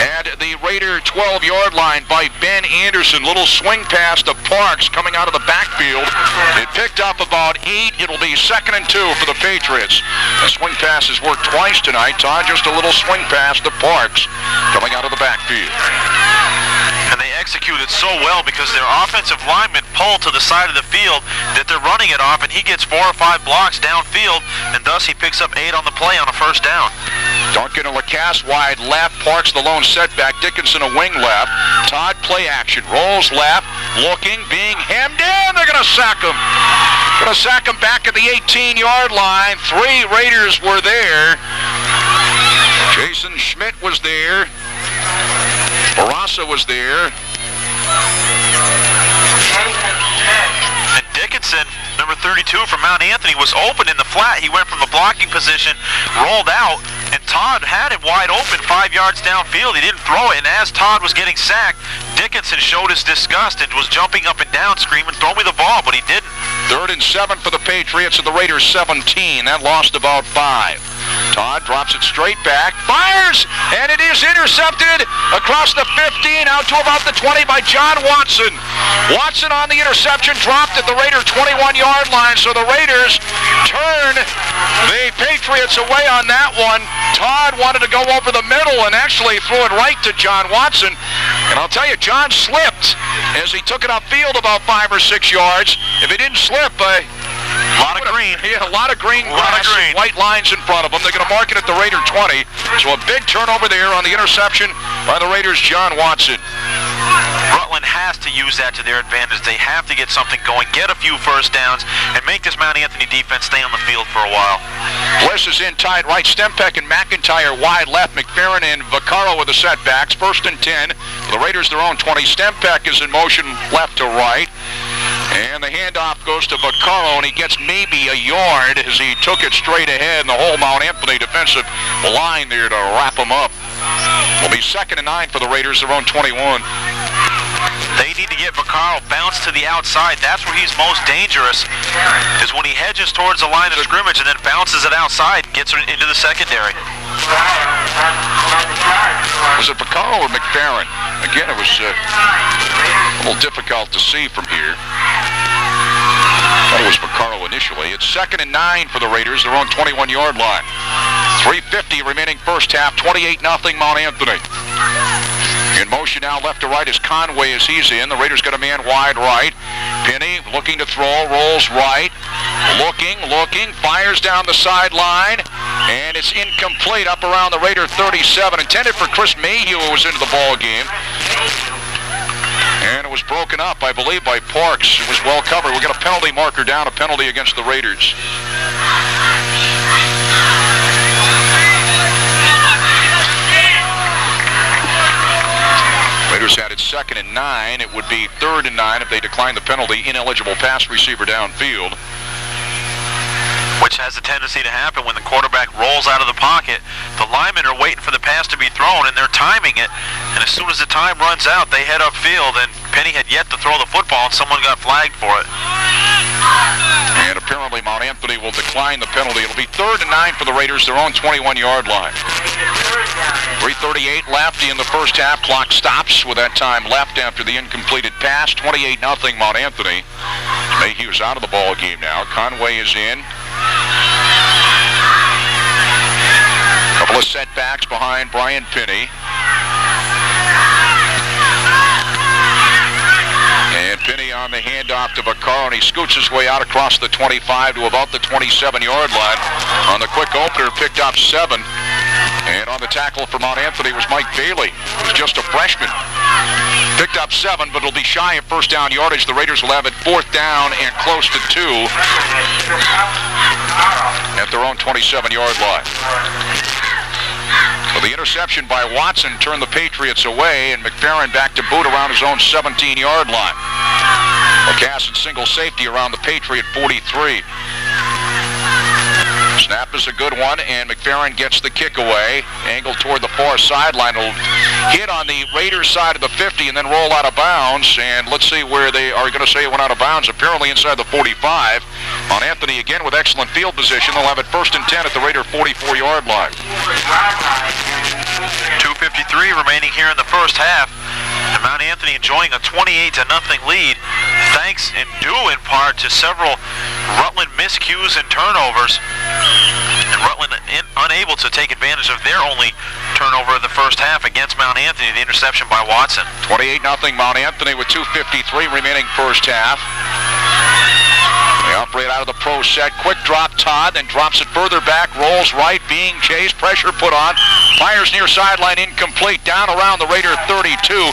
at the Raider 12-yard line by Ben Anderson. Little swing pass to Parks coming out of the backfield. It picked up about 8. It'll be 2nd and 2 for the Patriots. The swing pass has worked twice tonight. Todd, just a little swing pass to Parks coming out of the backfield. And they execute it so well because their offensive linemen pull to the side of the field that they're running it off, and he gets 4 or 5 blocks downfield, and thus he picks up 8 on the play on a 1st down. Duncan and Lacasse wide left. Parks the lone setback. Dickinson a wing left. Todd play action. Rolls left. Looking. Being hemmed in. They're going to sack him. Going to sack him back at the 18-yard line. 3 Raiders were there. Jason Schmidt was there. Barassa was there. And Dickinson, number 32 from Mount Anthony, was open in the flat. He went from the blocking position, rolled out, and Todd had him wide open 5 yards downfield. He didn't throw it, and as Todd was getting sacked, Dickinson showed his disgust and was jumping up and down screaming, "Throw me the ball," but he didn't. 3rd and 7 for the Patriots at the Raiders 17. That lost about 5. Todd drops it straight back, fires, and it is intercepted across the 15, out to about the 20 by John Watson. Watson on the interception, dropped at the Raider 21-yard line, so the Raiders turn the Patriots away on that one. Todd wanted to go over the middle and actually threw it right to John Watson. And I'll tell you, John slipped as he took it upfield about 5 or 6 yards. If he didn't slip, a lot of green. Yeah, a lot of green grass, white lines in front of him. They're going to mark it at the Raider 20. So a big turnover there on the interception by the Raiders' John Watson. Rutland has to use that to their advantage. They have to get something going, get a few first downs, and make this Mount Anthony defense stay on the field for a while. Bliss is in tight right. Stempeck and McIntyre wide left. McFerrin and Vaccaro with the setbacks. 1st and 10. For the Raiders, their own 20. Stempeck is in motion left to right. And the handoff goes to Vaccaro, and he gets maybe a yard as he took it straight ahead, and the whole Mount Anthony defensive line there to wrap him up. Will be 2nd and 9 for the Raiders, their own 21. They need to get Vaccaro bounced to the outside. That's where he's most dangerous, is when he hedges towards the line of scrimmage and then bounces it outside and gets it into the secondary. Was it Vaccaro or McFerrin? Again, it was a little difficult to see from here. Thought it was Vaccaro initially. It's 2nd and 9 for the Raiders, their own 21-yard line. 3:50 remaining first half, 28-0 Mount Anthony. In motion now left to right is Conway as he's in. The Raiders got a man wide right. Penny looking to throw, rolls right. Looking, fires down the sideline. And it's incomplete up around the Raider 37. Intended for Chris Mayhew, who was into the ball game. And it was broken up, I believe, by Parks. It was well covered. We got a penalty marker down, a penalty against the Raiders. Raiders had it 2nd and 9. It would be 3rd and 9 if they decline the penalty. Ineligible pass receiver downfield. Which has a tendency to happen when the quarterback rolls out of the pocket. The linemen are waiting for the pass to be thrown, and they're timing it. And as soon as the time runs out, they head upfield, and Penny had yet to throw the football, and someone got flagged for it. And apparently Mount Anthony will decline the penalty. It'll be 3rd and 9 for the Raiders, their own 21-yard line. 3:38 left in the first half. Clock stops with that time left after the incompleted pass. 28-0 Mount Anthony. Mayhew's out of the ball game now. Conway is in. Couple of setbacks behind Brian Penny. And Penny on the handoff to Vaccaro, and he scoots his way out across the 25 to about the 27-yard line. On the quick opener, picked up 7. And on the tackle for Mount Anthony was Mike Bailey, who's just a freshman. Picked up 7, but it'll be shy of first down yardage. The Raiders will have it 4th down and close to 2 at their own 27-yard line. So the interception by Watson turned the Patriots away, and McFerrin back to boot around his own 17-yard line. Lacasse single safety around the Patriot 43. Snap is a good one, and McFerrin gets the kick away. Angled toward the far sideline. Will hit on the Raiders side of the 50 and then roll out of bounds. And let's see where they are going to say it went out of bounds. Apparently inside the 45. Mount Anthony again with excellent field position. They'll have it 1st and 10 at the Raider 44-yard line. 2:53 remaining here in the first half. And Mount Anthony enjoying a 28-0 lead, thanks in due in part to several Rutland miscues and turnovers. And Rutland unable to take advantage of their only turnover of the first half against Mount Anthony, the interception by Watson. 28-0 Mount Anthony with 2:53 remaining first half. They operate out of the pro set. Quick drop, Todd, then drops it further back, rolls right, being chased, pressure put on, fires near sideline, incomplete, down around the Raider 32.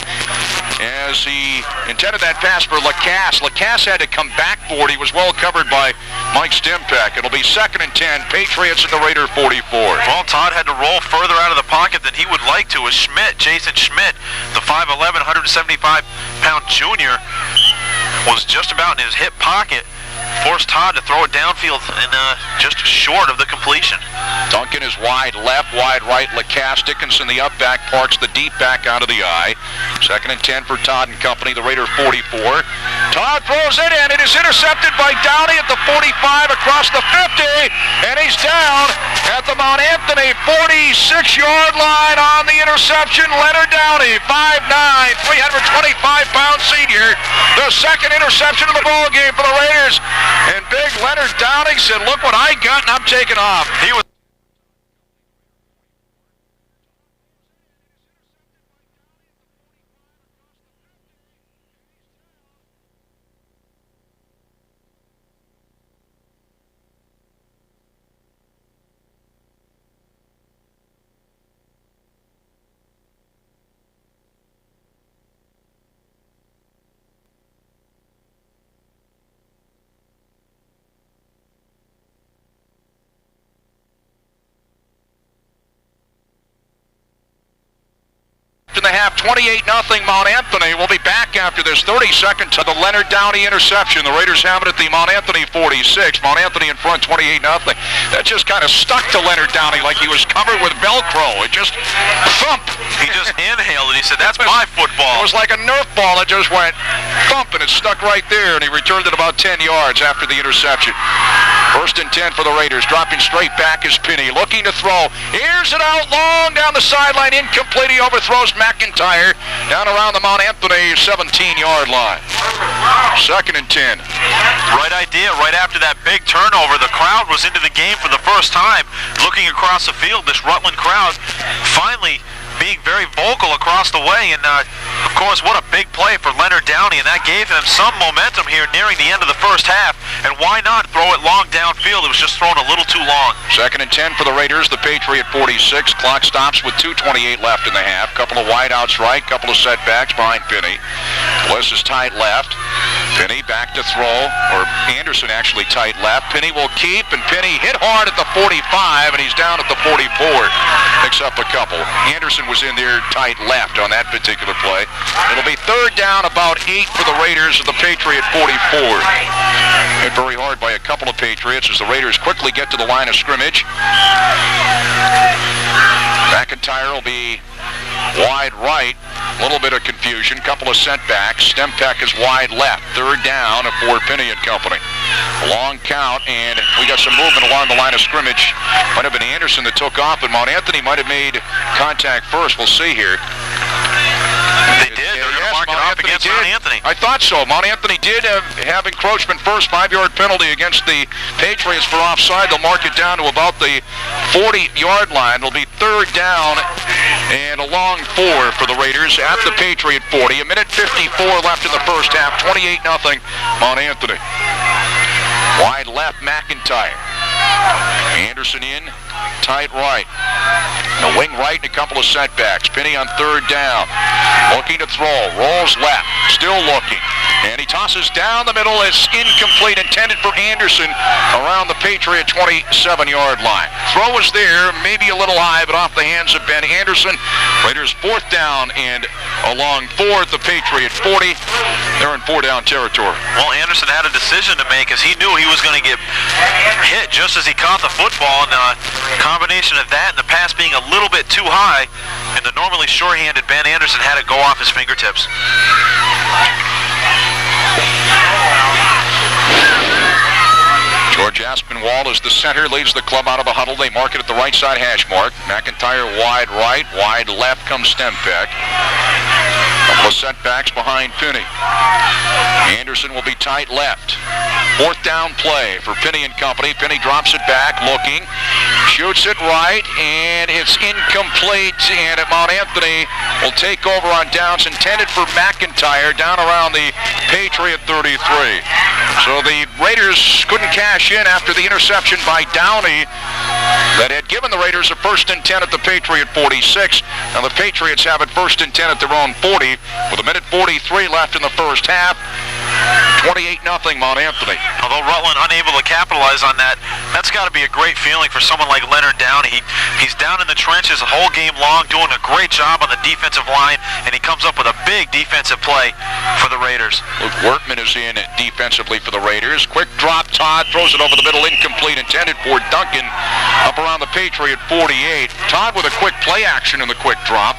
As he intended that pass for Lacasse. Lacasse had to come back for it. He was well covered by Mike Stempeck. It'll be 2nd and 10, Patriots at the Raider 44. Well, Todd had to roll further out of the pocket than he would like to, as Jason Schmidt, the 5'11", 175-pound junior, was just about in his hip pocket. forced Todd to throw it downfield and just short of the completion. Duncan is wide left, wide right. Lacasse Dickinson, the up back, parks the deep back out of the eye. 2nd and 10 for Todd and company, the Raider 44. Todd throws it, and it is intercepted by Downey at the 45 across the 50, and he's down at the Mount Anthony 46-yard line on the interception. Leonard Downey, 5'9", 325-pound senior, the 2nd interception of the ball game for the Raiders. And big Leonard Downey said, "Look what I got, and I'm taking off." He was in the half, 28-0 Mount Anthony. We'll be back after this. 30 seconds to the Leonard Downey interception. The Raiders have it at the Mount Anthony 46. Mount Anthony in front, 28-0. That just kind of stuck to Leonard Downey like he was covered with Velcro. It just thump. He just inhaled it. He said, "That's my football." It was like a Nerf ball. It just went thump, and it stuck right there, and he returned it about 10 yards after the interception. 1st and 10 for the Raiders. Dropping straight back is Penny, looking to throw. Here's it out long down the sideline. Incomplete. He overthrows McIntyre down around the Mount Anthony 17-yard line. 2nd and 10. Right idea. Right after that big turnover, the crowd was into the game for the first time. Looking across the field, this Rutland crowd finally being very vocal across the way, and of course, what a big play for Leonard Downey, and that gave him some momentum here nearing the end of the first half, and why not throw it long downfield? It was just thrown a little too long. 2nd and 10 for the Raiders, the Patriot 46. Clock stops with 2:28 left in the half. Couple of wideouts right, couple of setbacks behind Penny. Bliss is tight left. Penny back to throw, or Anderson actually tight left. Penny will keep, and Penny hit hard at the 45, and he's down at the 44. Picks up a couple. Anderson was in there tight left on that particular play. It'll be 3rd down, about 8 for the Raiders at the Patriot 44. Hit very hard by a couple of Patriots as the Raiders quickly get to the line of scrimmage. McIntyre will be wide right. A little bit of confusion, couple of setbacks. Stempeck is wide left. 3rd down for Penny and company. A long count, and we got some movement along the line of scrimmage. Might have been Anderson that took off, but Mount Anthony might have made contact first. We'll see here. They did. They're going to mark it off against Mount Anthony. I thought so. Mount Anthony did have encroachment first. 5-yard penalty against the Patriots for offside. They'll mark it down to about the 40-yard line. It'll be 3rd down and a long 4 for the Raiders at the Patriot 40. 1:54 left in the first half. 28-0 Mount Anthony. Wide left, McIntyre. Anderson in, tight right. The wing right and a couple of setbacks. Penny on 3rd down. Looking to throw. Rolls left. Still looking. And he tosses down the middle. It's incomplete. Intended for Anderson around the Patriot 27-yard line. Throw was there. Maybe a little high, but off the hands of Ben Anderson. Raiders 4th down and a long 4 at the Patriot 40. They're in 4-down territory. Well, Anderson had a decision to make as he knew he was going to get hit just as he caught the football, and a combination of that and the pass being a little bit too high, and the normally sure-handed Ben Anderson had it go off his fingertips. George Aspinwall is the center, leads the club out of the huddle. They mark it at the right side hash mark. McIntyre wide right, wide left comes Stempeck. Couple of setbacks behind Penny. Anderson will be tight left. 4th down play for Penny and company. Penny drops it back, looking, shoots it right, and it's incomplete. And at Mount Anthony will take over on downs intended for McIntyre down around the Patriot 33. So the Raiders couldn't cash in after the interception by Downey that had given the Raiders a 1st and 10 at the Patriot 46. Now the Patriots have it 1st and 10 at their own 40 with 1:43 left in the first half. 28-0 Mount Anthony. Although Rutland unable to capitalize on that, that's got to be a great feeling for someone like Leonard Downey. He's down in the trenches the whole game long, doing a great job on the defensive line, and he comes up with a big defensive play for the Raiders. Luke Workman is in defensively for the Raiders. Quick drop, Todd throws it over the middle, incomplete, intended for Duncan up around the Patriot 48. Todd with a quick play action in the quick drop.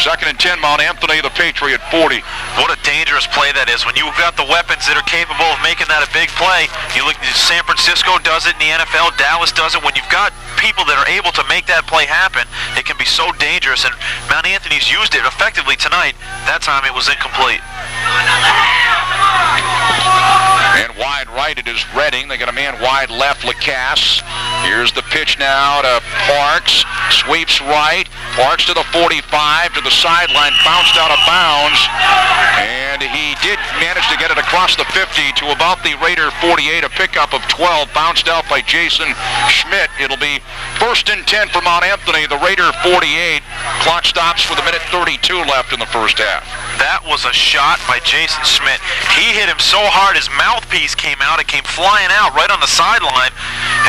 2nd and 10, Mount Anthony, the Patriot 40. What a dangerous play that is. When you've got the weapons that are capable of making that a big play, you look, San Francisco does it in the NFL, Dallas does it. When you've got people that are able to make that play happen, it can be so dangerous, and Mount Anthony's used it effectively tonight. That time it was incomplete. And wide right, it is Redding. They got a man wide left, Lacasse. Here's the pitch now to Parks. Sweeps right. Parks to the 45, to the sideline, bounced out of bounds. And he did manage to get it across the 50 to about the Raider 48, a pickup of 12, bounced out by Jason Schmidt. It'll be 1st and 10 for Mount Anthony, the Raider 48. Clock stops with 1:32 left in the first half. That was a shot by Jason Schmidt. He hit him so hard his mouthpiece came out. It came flying out right on the sideline.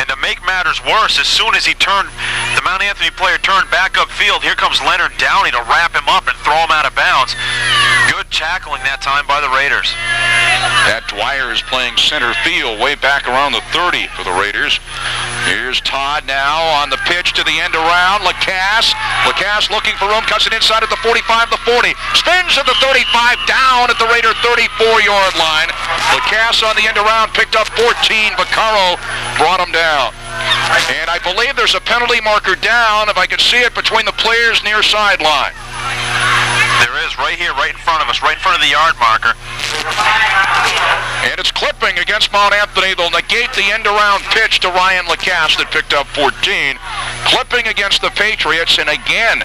And to make matters worse, as soon as he turned, the Mount Anthony player turned back upfield, here comes Leonard Downey to wrap him up and throw him out of bounds. Good tackling that time by the Raiders. That Dwyer is playing center field way back around the 30 for the Raiders. Here's Todd now on the pitch to the end around. Lacasse looking for room, cuts it inside at the 45, the 40. Spins at the 35, down at the Raider 34-yard line. Lacasse on the end around, picked up 14. Vaccaro brought him down. And I believe there's a penalty marker down, if I can see it, between the players near sideline. There is, right here, right in front of us, right in front of the yard marker. And it's clipping against Mount Anthony. They'll negate the end-around pitch to Ryan Lacasse that picked up 14. Clipping against the Patriots, and again,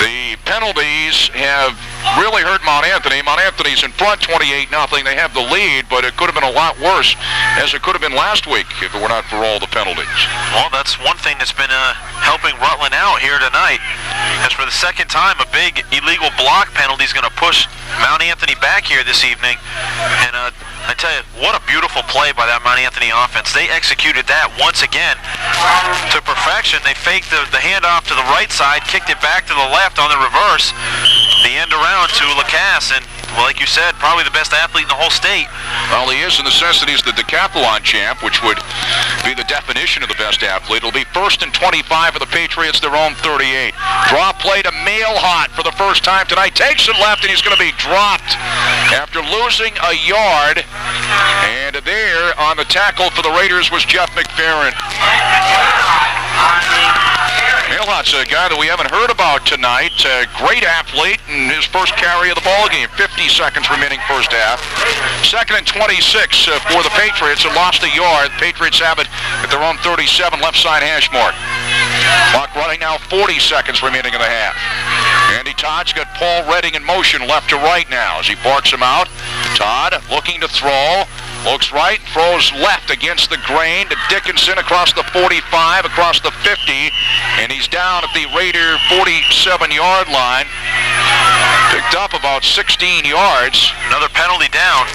the penalties have really hurt Mount Anthony. Mount Anthony's in front 28-0. They have the lead, but it could have been a lot worse, as it could have been last week if it were not for all the penalties. Well, that's one thing that's been helping Rutland out here tonight. As for the second time, a big illegal block penalty is going to push Mount Anthony back here this evening. And I tell you, what a beautiful play by that Mount Anthony offense. They executed that once again to perfection. They faked the handoff to the right side, kicked it back to the left on the reverse, the end around to Lacasse, and well, like you said, probably the best athlete in the whole state. Well, he is in the sense that he's the decathlon champ, which would be the definition of the best athlete. It'll be 1st and 25 for the Patriots, their own 38. Draw play to Mailhot for the first time tonight. Takes it left, and he's going to be dropped after losing a yard. And there on the tackle for the Raiders was Jeff McFerrin. Mailhot's a guy that we haven't heard about tonight. Great athlete in his first carry of the ball game. 50 seconds remaining first half. 2nd and 26 for the Patriots. It lost a yard. Patriots have it at their own 37, left side hash mark. Clock running now, 40 seconds remaining in the half. Andy Todd's got Paul Redding in motion left to right now as he barks him out. Todd looking to throw. Looks right, throws left against the grain to Dickinson across the 45, across the 50, and he's down at the Raider 47-yard line. Picked up about 16 yards. Another penalty down.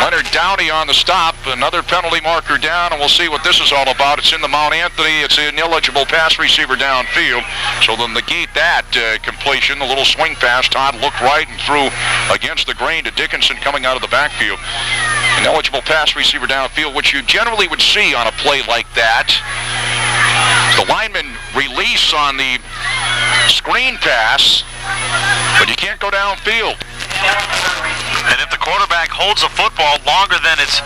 Leonard Downey on the stop. Another penalty marker down, and we'll see what this is all about. It's in the Mount Anthony. It's an ineligible pass receiver downfield. So they'll negate that completion. The little swing pass. Todd looked right and threw against the grain to Dickinson coming out of the backfield. An eligible pass receiver downfield, which you generally would see on a play like that. The lineman release on the screen pass, but you can't go downfield. And if the quarterback holds the football longer than is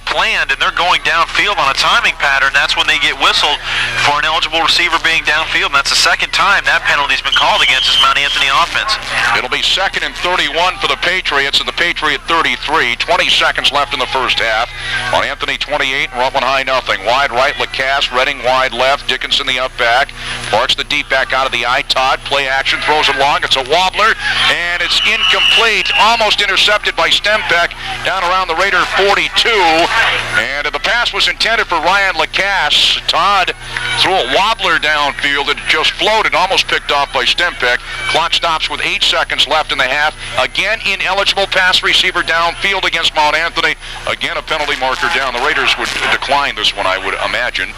planned, and they're going downfield on a timing pattern, that's when they get whistled for an eligible receiver being downfield. And that's the second time that penalty's been called against this Mount Anthony offense. It'll be 2nd and 31 for the Patriots, and the Patriot 33. 20 seconds left in the first half. Mount Anthony 28, and Rutland High nothing. Wide right, Lacasse. Redding wide left. Dickinson the up back. Parks the deep back out of the eye. Todd play action, throws it long. It's a wobbler, and it's incomplete. Almost intercepted by Stempe. Stimpak down around the Raider 42. And the pass was intended for Ryan Lacasse. Todd threw a wobbler downfield. It just floated, almost picked off by Stimpak. Clock stops with 8 seconds left in the half. Again, ineligible pass receiver downfield against Mount Anthony. Again, a penalty marker down. The Raiders would decline this one, I would imagine.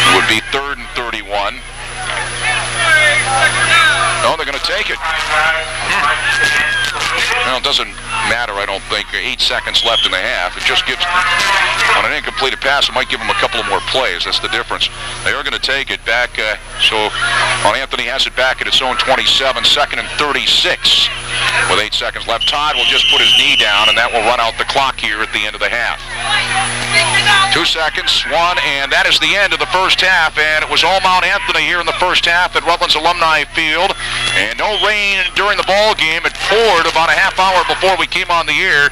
It would be 3rd and 31. No, they're going to take it. Well, it doesn't matter, I don't think. 8 seconds left in the half. It just gives, on an incompleted pass, it might give them a couple of more plays. That's the difference. They are going to take it back. So Mount Anthony has it back at its own 27, 2nd and 36 with 8 seconds left. Todd will just put his knee down, and that will run out the clock here at the end of the half. 2 seconds, 1, and that is the end of the first half. And it was all Mount Anthony here in the first half at Rutland's Alumni Field. And no rain during the ball game. It poured about a half hour before we came on the air.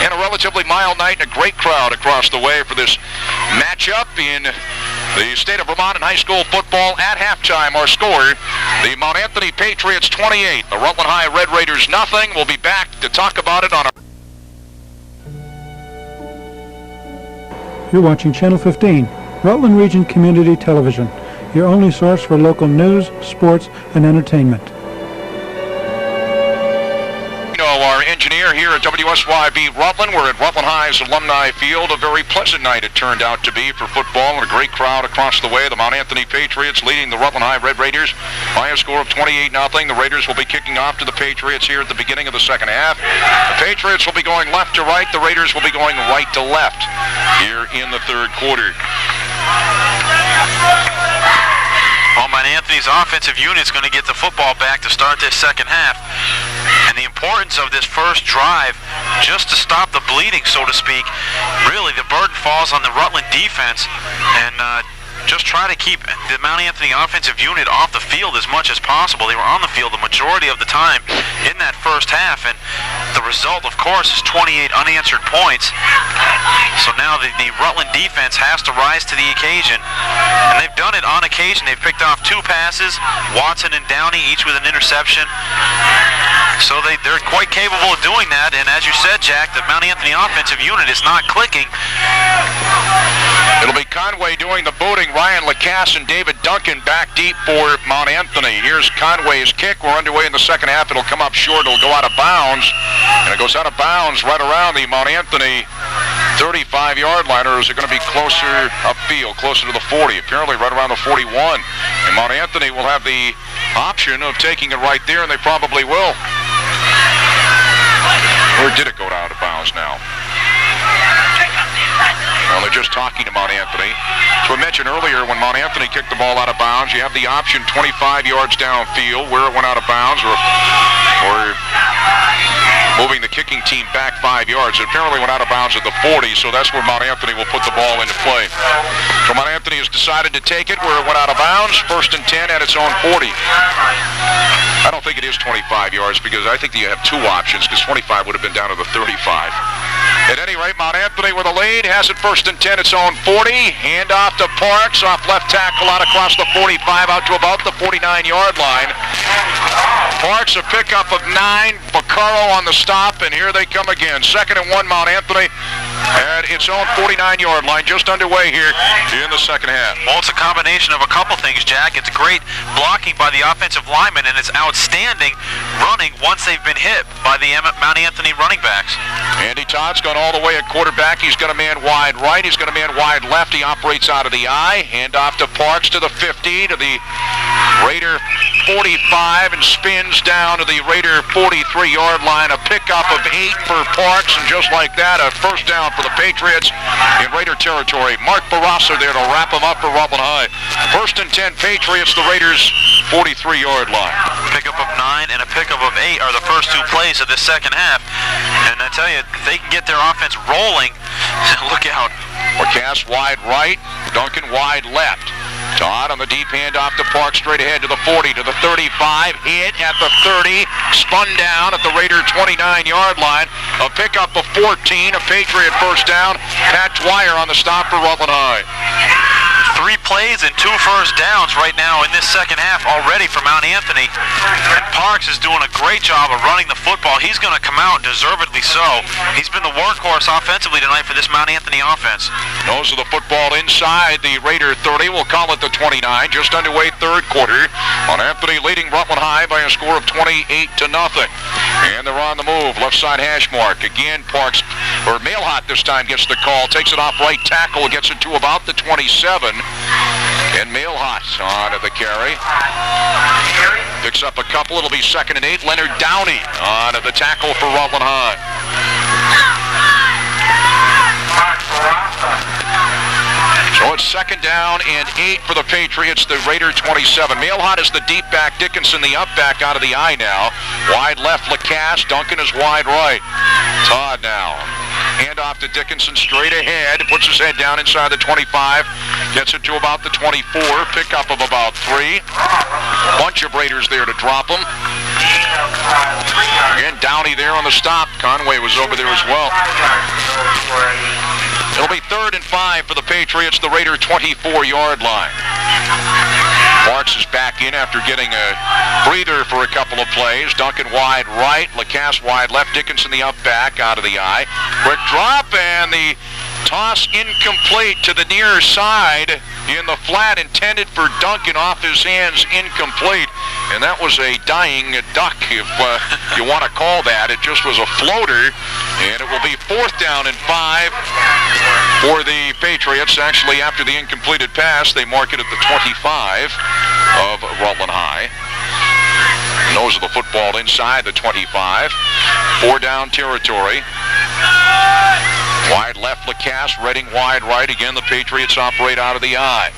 And a relatively mild night and a great crowd across the way for this matchup in the state of Vermont in high school football. At halftime, our score, the Mount Anthony Patriots 28, the Rutland High Red Raiders nothing. We'll be back to talk about it on our... You're watching Channel 15, Rutland Region Community Television, your only source for local news, sports, and entertainment. Our engineer here at WSYB Rutland. We're at Rutland High's Alumni Field. A very pleasant night it turned out to be for football, and a great crowd across the way. The Mount Anthony Patriots leading the Rutland High Red Raiders by a score of 28-0. The Raiders will be kicking off to the Patriots here at the beginning of the second half. The Patriots will be going left to right. The Raiders will be going right to left here in the third quarter. Well, Mount Anthony's offensive unit's going to get the football back to start this second half. And the importance of this first drive, just to stop the bleeding, so to speak, really the burden falls on the Rutland defense. And just try to keep the Mount Anthony offensive unit off the field as much as possible. They were on the field the majority of the time in that first half, and the result, of course, is 28 unanswered points. So now the Rutland defense has to rise to the occasion, and they've done it on occasion. They've picked off 2 passes, Watson and Downey, each with an interception. So they're quite capable of doing that, and as you said, Jack, the Mount Anthony offensive unit is not clicking. It'll be Conway doing the booting. Ryan Lacasse and David Duncan back deep for Mount Anthony. Here's Conway's kick. We're underway in the second half. It'll come up short. It'll go out of bounds. And it goes out of bounds right around the Mount Anthony 35-yard line, or is it going to be closer upfield, closer to the 40? Apparently right around the 41. And Mount Anthony will have the option of taking it right there, and they probably will. Or did it go out of bounds now? Well, they're just talking to Mount Anthony. So we mentioned earlier, when Mount Anthony kicked the ball out of bounds, you have the option 25 yards downfield where it went out of bounds, or moving the kicking team back 5 yards. It apparently went out of bounds at the 40, so that's where Mount Anthony will put the ball into play. So Mount Anthony has decided to take it where it went out of bounds, 1st and 10 at its own 40. I don't think it is 25 yards, because I think that you have 2 options, because 25 would have been down to the 35. At any rate, Mount Anthony with a lead, has it 1st and 10, its own 40. Hand off to Parks, off left tackle, out across the 45, out to about the 49-yard line. Parks, a pickup of 9. Vaccaro on the stop, and here they come again. 2nd and 1, Mount Anthony at its own 49-yard line, just underway here in the second half. Well, it's a combination of a couple things, Jack. It's great blocking by the offensive linemen, and it's outstanding running once they've been hit by the Mount Anthony running backs. Andy Todd's gone all the way at quarterback. He's got a man wide right. He's got a man wide left. He operates out of the I. Hand off to Parks to the 50, to the Raider 45, and spins down to the Raider 43-yard line. A pickup of 8 for Parks, and just like that, a first down for the Patriots in Raider territory. Mark Barassa there to wrap them up for Rutland High. 1st and 10 Patriots, the Raiders 43-yard line. Pickup of 9 and a pickup of 8 are the first 2 plays of this second half. And I tell you, if they can get their offense rolling, look out. Lacasse wide right, Duncan wide left. Todd on the deep handoff to Park, straight ahead to the 40, to the 35, hit at the 30, spun down at the Raider 29-yard line. A pickup of 14, a Patriot first down. Pat Dwyer on the stop for Rutland High. 3 plays and 2 first downs right now in this second half already for Mount Anthony. And Parks is doing a great job of running the football. He's going to come out, deservedly so. He's been the workhorse offensively tonight for this Mount Anthony offense. Nose of the football inside the Raider 30. We'll call it the 29. Just underway third quarter. Mount Anthony leading Rutland High by a score of 28-0. And they're on the move. Left side hash mark. Again, Parks, or Mailhot this time, gets the call. Takes it off right tackle. Gets it to about the 27. And Mailhot on the carry. Picks up a couple. It'll be 2nd and 8. Leonard Downey on the tackle for Rutland High. So it's 2nd down and 8 for the Patriots, the Raider 27. Mailhot is the deep back, Dickinson the up back out of the eye now. Wide left, Lacasse. Duncan is wide right. Todd now. Hand off to Dickinson straight ahead. Puts his head down inside the 25. Gets it to about the 24. Pickup of about 3. Bunch of Raiders there to drop him. Again, Downey there on the stop. Conway was over there as well. It'll be 3rd and 5 for the Patriots, the Raider 24-yard line. Parks is back in after getting a breather for a couple of plays. Duncan wide right, Lacasse wide left, Dickinson the up back out of the eye. Quick drop and the toss incomplete to the near side in the flat, intended for Duncan, off his hands, incomplete. And that was a dying duck, if you want to call that. It just was a floater, and it will be 4th down and 5 for the Patriots. Actually, after the incompleted pass, they mark it at the 25 of Rutland High. Nose of the football inside the 25. 4-down territory. Wide left, Lacasse. Redding wide right. Again, the Patriots operate out of the eye.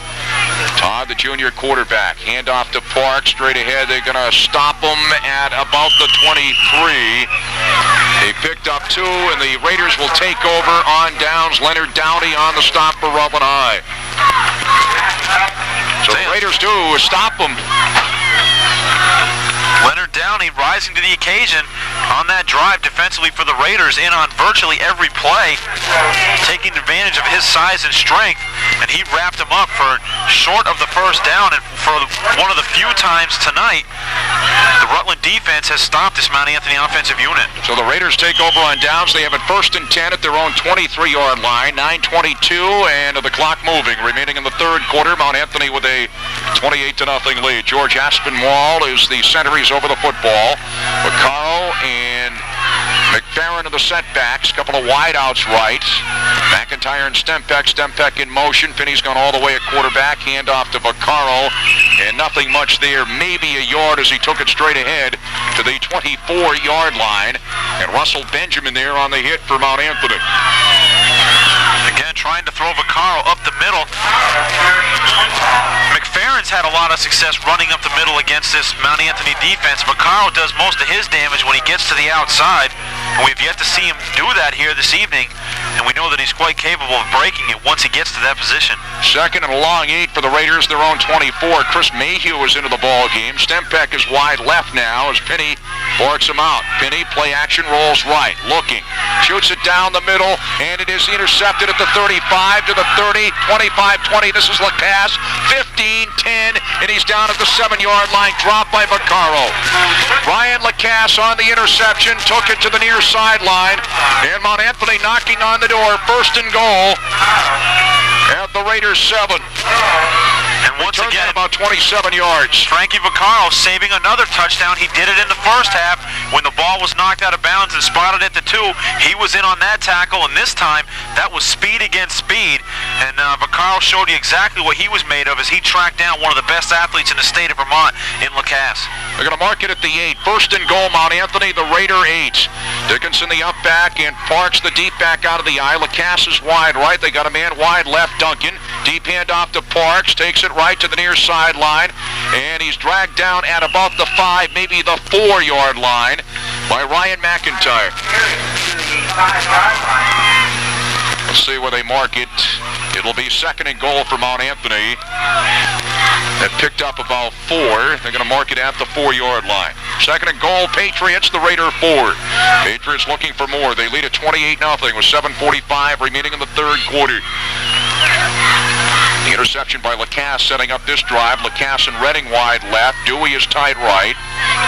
Todd, the junior quarterback. Hand off to Park. Straight ahead. They're going to stop him at about the 23. They picked up 2, and the Raiders will take over on downs. Leonard Downey on the stop for Rutland High. So the Raiders do stop him. Leonard Downey rising to the occasion on that drive defensively for the Raiders, in on virtually every play, taking advantage of his size and strength, and he wrapped him up for short of the first down. And for one of the few times tonight, the Rutland defense has stopped this Mount Anthony offensive unit. So the Raiders take over on downs. They have it 1st and 10 at their own 23-yard line. 9:22 and the clock moving. Remaining in the third quarter, Mount Anthony with a 28-0 lead. George Aspinwall is the center. He's over the football. Vaccaro and McFerrin are the setbacks. Couple of wideouts right. McIntyre and Stempeck. Stempeck in motion. Finney's gone all the way at quarterback. Hand off to Vaccaro. And nothing much there. Maybe a yard as he took it straight ahead to the 24-yard line. And Russell Benjamin there on the hit for Mount Anthony. Again, trying to throw Vaccaro up the middle. McFerrin's had a lot of success running up the middle against this Mount Anthony defense. Vaccaro does most of his damage when he gets to the outside, and we've yet to see him do that here this evening, and we know that he's quite capable of breaking it once he gets to that position. 2nd and a long 8 for the Raiders, their own 24. Chris Mayhew is into the ball game. Stempeck is wide left now as Penny barks him out. Penny, play action, rolls right, looking, shoots it down the middle, and it is intercepted at the 35 to the 30, 25-20. This is Lacasse, 15-10, and he's down at the 7-yard line. Dropped by Vaccaro. Brian Lacasse on the interception, took it to the near sideline, and Mount Anthony knocking on the door. 1st and goal at the Raiders 7. And once again, about 27 yards. Frankie Vaccaro saving another touchdown. He did it in the first half when the ball was knocked out of bounds and spotted at the 2. He was in on that tackle, and this time that was speed against speed. And Vaccaro showed you exactly what he was made of as he tracked down one of the best athletes in the state of Vermont in Lacasse. They're going to mark it at the 8. 1st and goal, Mount Anthony, the Raider 8. Dickinson the up back, and Parks the deep back out of the eye. Lacasse is wide right. They got a man wide left, Duncan. Deep hand off to Parks, takes it right to the near sideline, and he's dragged down at about the 5, maybe the 4-yard line by Ryan McIntyre. Let's see where they mark it. It'll be 2nd and goal for Mount Anthony. That picked up about 4. They're going to mark it at the 4-yard line. 2nd and goal, Patriots, the Raider 4. Patriots looking for more. They lead at 28-0 with 7:45 remaining in the third quarter. The Interception by Lacasse setting up this drive. Lacasse and Redding wide left. Dewey is tight right.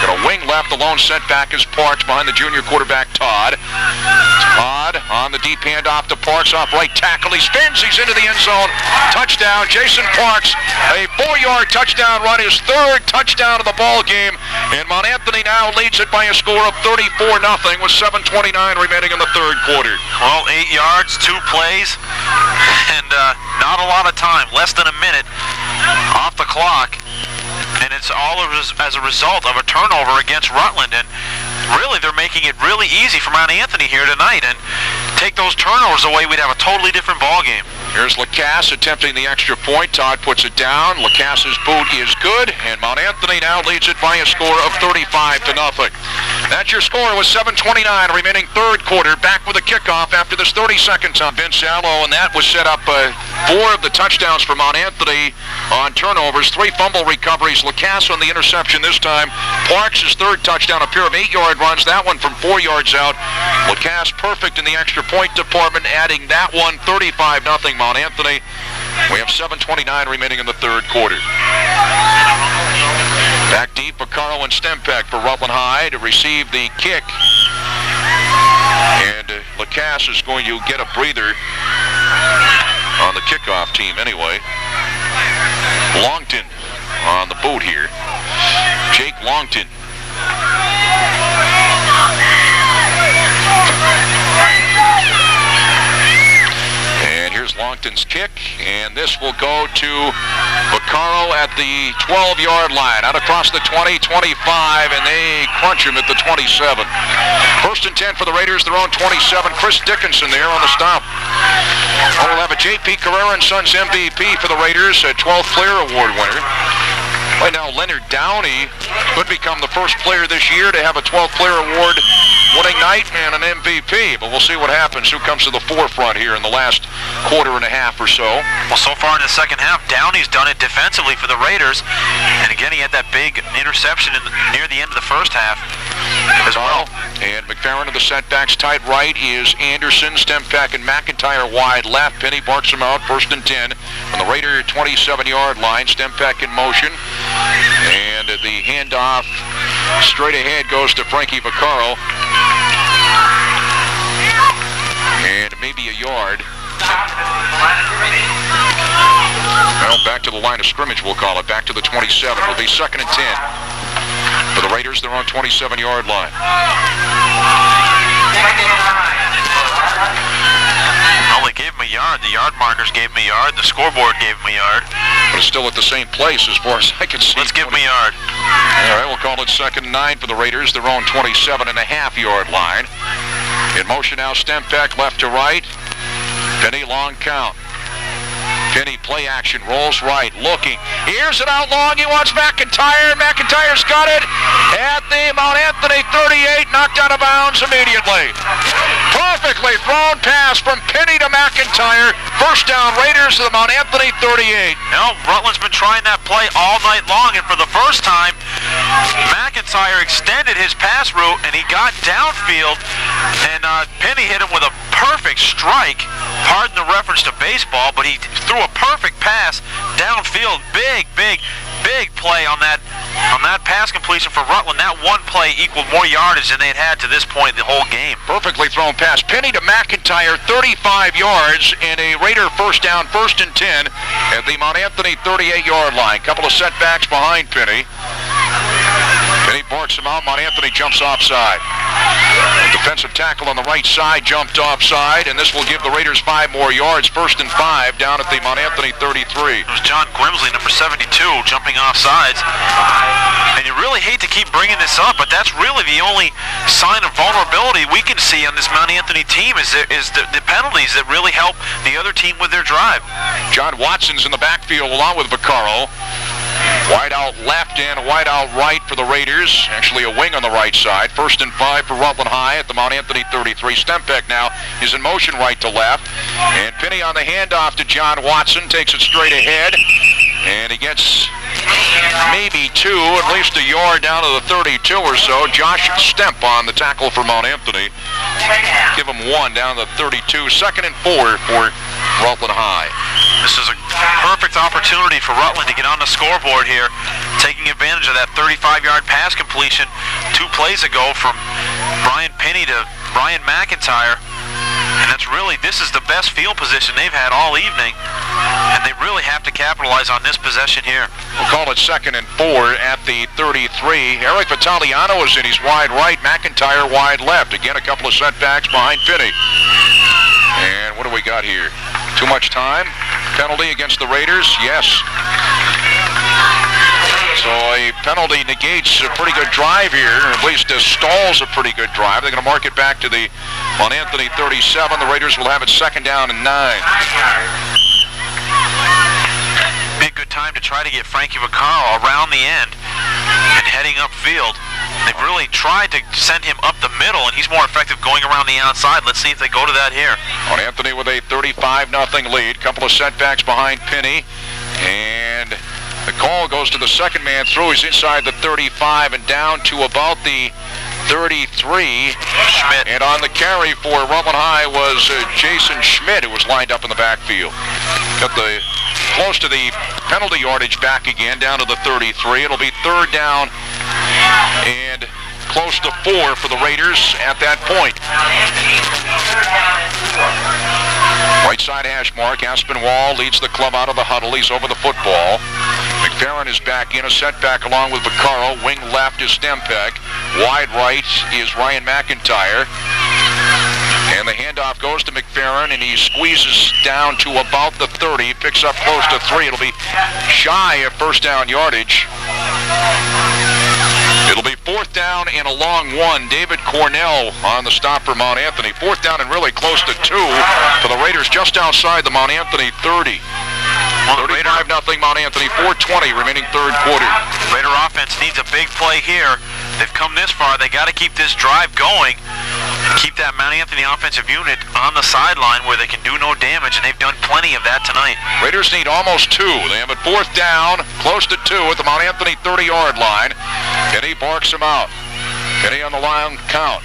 Got a wing left. The lone setback is Parks behind the junior quarterback Todd. Todd on the deep handoff to Parks off right tackle. He spins. He's into the end zone. Touchdown. Jason Parks. A 4-yard touchdown run. His third touchdown of the ball game. And Mount Anthony now leads it by a score of 34-0 with 7:29 remaining in the third quarter. Well, 8 yards, 2 plays, and not a lot of time. Less than a minute off the clock. And it's all as a result of a turnover against Rutland. And really, they're making it really easy for Mount Anthony here tonight. And take those turnovers away, we'd have a totally different ball game. Here's Lacasse attempting the extra point. Todd puts it down. Lacasse's boot is good, and Mount Anthony now leads it by a score of 35-0. That's your score with 7:29 remaining third quarter. Back with a kickoff after this 30 seconds on Vince Allo, and that was set up 4 of the touchdowns for Mount Anthony on turnovers, 3 fumble recoveries. Lacasse on the interception this time. Parks' his third touchdown, a pair of 8-yard runs, that one from 4 yards out. Lacasse perfect in the extra point department, adding that one 35-0 Mount Anthony. We have 7:29 remaining in the third quarter. Back deep, Vaccaro and Stempeck for Rutland High to receive the kick. And Lacasse is going to get a breather on the kickoff team anyway. Longton on the boot here. Jake Longton. And here's Longton's kick, and this will go to Vaccaro at the 12-yard line, out across the 20, 25, and they crunch him at the 27. First and 10 for the Raiders, their own 27. Chris Dickinson there on the stop. We'll have a J.P. Carrera and Sons MVP for the Raiders, a 12th Player Award winner. Right now, Leonard Downey could become the first player this year to have a 12th Player Award winning night and an MVP, but we'll see what happens. Who comes to the forefront here in the last quarter and a half or so? Well, so far in the second half, Downey's done it defensively for the Raiders, and again, he had that big interception near the end of the first half as well. And McFerrin of the setbacks, tight right is Anderson, Stempeck and McIntyre wide left. Penny barks him out, first and 10 from the Raider 27-yard line. Stempeck in motion. And the handoff straight ahead goes to Frankie Vaccaro. And maybe a yard. Well, back to the line of scrimmage, we'll call it. Back to the 27. It'll be second and 10. For the Raiders, they're on 27-yard line. Well, they gave him a yard. The yard markers gave him a yard. The scoreboard gave him a yard. But it's still at the same place as far as I can see. Let's give him a yard. All right, we'll call it second and 9 for the Raiders. Their own 27.5-yard line. In motion now, Stempeck left to right. Penny long count. Penny play action, rolls right, looking. Here's it out long. He wants McIntyre. McIntyre's got it at the Mount Anthony 38, knocked out of bounds immediately. Perfectly thrown pass from Penny to McIntyre. First down, Raiders to the Mount Anthony 38. Now, Rutland's been trying that play all night long, and for the first time, McIntyre extended his pass route, and he got downfield, and Penny hit him with a perfect strike. Pardon the reference to baseball, but he threw a perfect pass downfield. Big play on that pass completion for Rutland. That one play equaled more yardage than they'd had to this point the whole game. Perfectly thrown pass. Penny to McIntyre, 35 yards, and a Raider first down, first and 10 at the Mount Anthony 38-yard line. Couple of setbacks behind Penny. Penny barks him out. Mount Anthony jumps offside. The defensive tackle on the right side jumped offside, and this will give the Raiders 5 more yards. First and 5 down at the Mount Anthony 33. It was John Grimsley, number 72, jumping offsides. And you really hate to keep bringing this up, but that's really the only sign of vulnerability we can see on this Mount Anthony team is the penalties that really help the other team with their drive. John Watson's in the backfield along with Vaccaro. Wide out left and wide out right for the Raiders. Actually a wing on the right side. First and 5 for Rutland High at the Mount Anthony 33. Stempeck now is in motion right to left. And Penny on the handoff to John Watson. Takes it straight ahead. And he gets maybe 2, at least a yard down to the 32 or so. Josh Stemp on the tackle for Mount Anthony. Give him 1 down to the 32. Second and 4 for Rutland High. This is a perfect opportunity for Rutland to get on the scoreboard here, taking advantage of that 35-yard pass completion 2 plays ago from Brian Penny to Ryan McIntyre. And this is the best field position they've had all evening, and they really have to capitalize on this possession here. We'll call it 2nd and 4 at the 33. Eric Vitaliano is in. He's wide right, McIntyre wide left. Again, a couple of setbacks behind Penny. And what do we got here? Too much time? Penalty against the Raiders? Yes. So a penalty negates a pretty good drive here, or at least stalls a pretty good drive. They're going to mark it back to the Mount Anthony 37. The Raiders will have it 2nd down and 9. Be a good time to try to get Frankie Vaccaro around the end and heading upfield. They've really tried to send him up the middle, and he's more effective going around the outside. Let's see if they go to that here. Mount Anthony with a 35-0 lead. Couple of setbacks behind Penny, and the call goes to the second man through. He's inside the 35 and down to about the 33. Schmidt. And on the carry for Rutland High was Jason Schmidt, who was lined up in the backfield. Got the close to the penalty yardage back again, down to the 33. It'll be 3rd down and close to 4 for the Raiders at that point. Right side hash mark. Aspinwall leads the club out of the huddle. He's over the football. McFerrin is back in, a setback along with Vaccaro. Wing left is Stempek. Wide right is Ryan McIntyre. And the handoff goes to McFerrin, and he squeezes down to about the 30. Picks up close to 3. It'll be shy of first down yardage. It'll be 4th down and a long 1. David Cornell on the stop for Mount Anthony. 4th down and really close to 2 for the Raiders, just outside the Mount Anthony 30. 35-0 Mount Anthony, 4:20 remaining 3rd quarter. Raider offense needs a big play here. They've come this far. They got to keep this drive going. Keep that Mount Anthony offensive unit on the sideline where they can do no damage, and they've done plenty of that tonight. Raiders need almost 2. They have it 4th down, close to 2 at the Mount Anthony 30-yard line. Penny barks him out. Penny on the line count.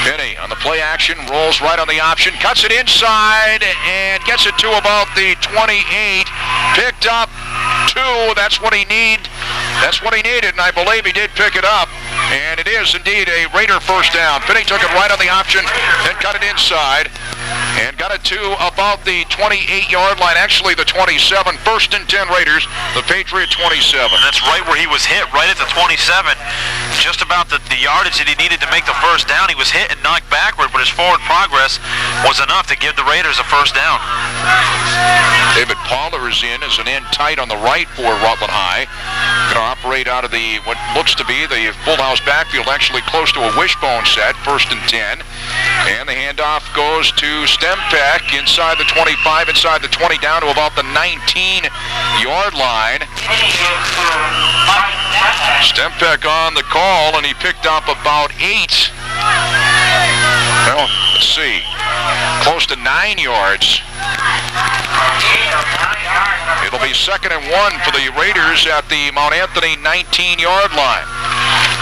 Penny on the play action, rolls right on the option, cuts it inside, and gets it to about the 28. Picked up 2. That's what he needed. That's what he needed, and I believe he did pick it up. And it is indeed a Raider 1st down. Penny took it right on the option, then cut it inside, and got it to about the 28-yard line. Actually, the 27. 1st and 10 Raiders. The Patriot 27. That's right where he was hit, right at the 27. Just about the yardage that he needed to make the 1st down. He was hit and knocked backward, but his forward progress was enough to give the Raiders a 1st down. David Poller is in as an end tight on the right for Rutland High. Going to operate out of the what looks to be the full house backfield, actually close to a wishbone set. 1st and 10. And the handoff goes to Stempek inside the 25, inside the 20, down to about the 19-yard line. Stempek on the call, and he picked up about 8. Well, let's see. Close to 9 yards. It'll be 2nd and 1 for the Raiders at the Mount Anthony 19-yard line.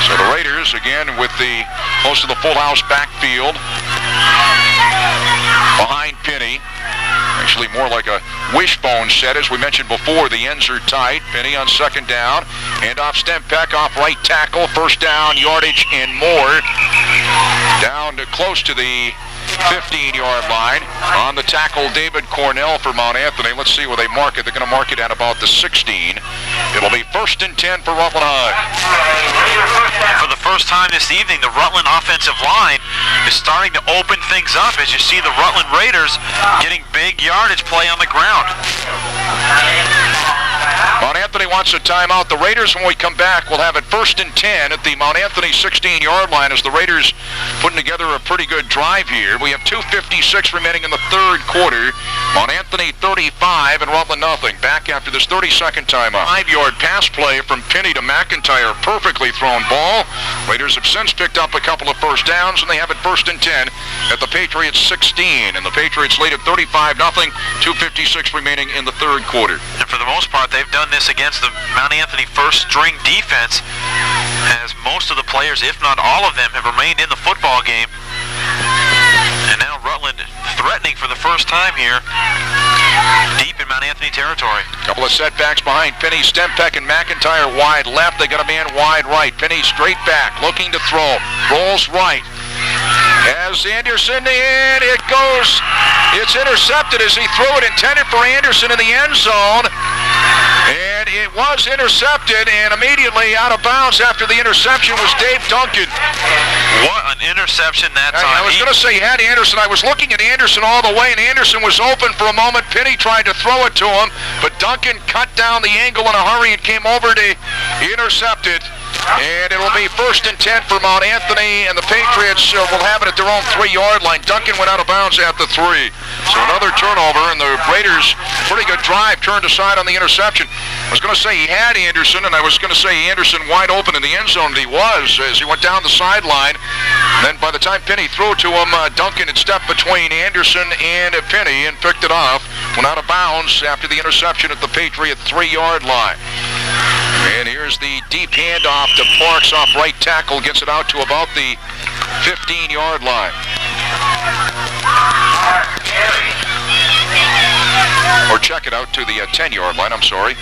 So the Raiders, again, with the close to the full house backfield behind Penny. Actually more like a wishbone set, as we mentioned before. The ends are tight. Penny on 2nd down. Handoff Stempek off right tackle. 1st down, yardage and more. Down to close to the 15-yard line. On the tackle, David Cornell for Mount Anthony. Let's see where they mark it. They're going to mark it at about the 16. It'll be 1st and 10 for Rutland High. For the first time this evening, the Rutland offensive line is starting to open things up as you see the Rutland Raiders getting big yardage play on the ground. Mount Anthony wants a timeout. The Raiders, when we come back, will have it 1st and 10 at the Mount Anthony 16-yard line as the Raiders putting together a pretty good drive here. We have 2:56 remaining in the 3rd quarter. Mount Anthony 35 and Rutland nothing. Back after this 32nd timeout. 5-yard pass play from Penny to McIntyre. Perfectly thrown ball. Raiders have since picked up a couple of 1st downs, and they have it 1st and 10 at the Patriots 16. And the Patriots lead at 35-0. 2:56 remaining in the 3rd quarter. And for the most part, they've done this against the Mount Anthony first-string defense, as most of the players, if not all of them, have remained in the football game. And now Rutland threatening for the first time here deep in Mount Anthony territory. Couple of setbacks behind Penny, Stempeck, and McIntyre wide left. They got a man wide right. Penny straight back, looking to throw. Rolls right. As Anderson in, it goes. It's intercepted as he threw it, intended for Anderson in the end zone. And it was intercepted, and immediately out of bounds after the interception was Dave Duncan. What an interception that time. I was going to say he had Anderson. I was looking at Anderson all the way, and Anderson was open for a moment. Penny tried to throw it to him, but Duncan cut down the angle in a hurry and came over to intercept it. And it'll be 1st and 10 for Mount Anthony, and the Patriots will have it at their own 3-yard line. Duncan went out of bounds at the 3. So another turnover, and the Raiders, pretty good drive, turned aside on the interception. I was going to say he had Anderson, and I was going to say Anderson wide open in the end zone, and he was as he went down the sideline. And then by the time Penny threw it to him, Duncan had stepped between Anderson and Penny and picked it off. Went out of bounds after the interception at the Patriot 3-yard line. And here's the deep handoff to Parks off right tackle. Gets it out to about the 15-yard line. Or check it out to the 10-yard line, I'm sorry.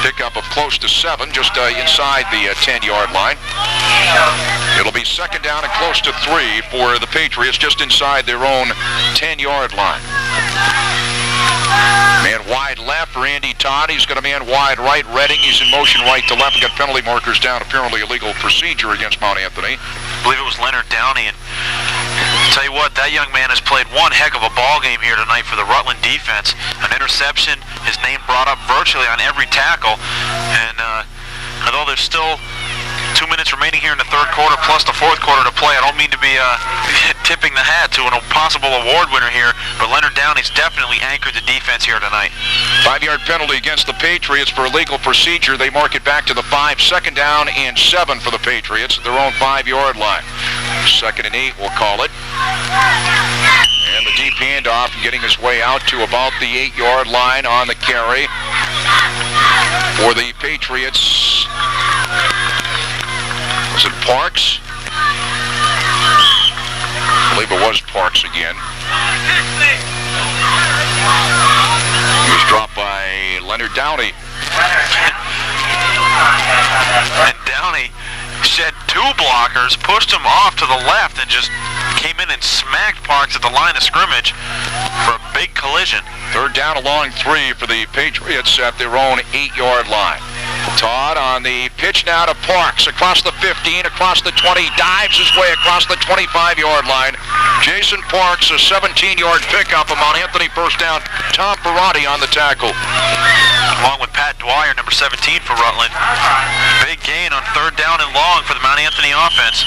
Pickup of close to 7, just inside the 10-yard line. It'll be 2nd down and close to 3 for the Patriots, just inside their own 10-yard line. Man wide left for Andy Todd. He's got a man wide right. Redding, he's in motion right to left. We got penalty markers down. Apparently illegal procedure against Mount Anthony. I believe it was Leonard Downey. And tell you what, that young man has played one heck of a ball game here tonight for the Rutland defense. An interception, his name brought up virtually on every tackle. And although there's still 2 minutes remaining here in the 3rd quarter plus the 4th quarter to play, I don't mean to be tipping the hat to a possible award winner here, but Leonard Downey's definitely anchored the defense here tonight. 5-yard penalty against the Patriots for illegal procedure. They mark it back to the 5. 2nd down and 7 for the Patriots at their own 5-yard line. 2nd and 8, we'll call it. And the deep handoff getting his way out to about the 8-yard line on the carry for the Patriots. Was it Parks? I believe it was Parks again. He was dropped by Leonard Downey. And Downey shed 2 blockers, pushed him off to the left, and just came in and smacked Parks at the line of scrimmage for a big collision. 3rd down along 3 for the Patriots at their own 8-yard line. Todd on the pitch now to Parks, across the 15, across the 20, dives his way across the 25-yard line. Jason Parks, a 17-yard pickup of Mount Anthony, 1st down. Tom Perotti on the tackle. Along with Pat Dwyer, number 17 for Rutland. Big gain on 3rd down and long for the Mount Anthony offense.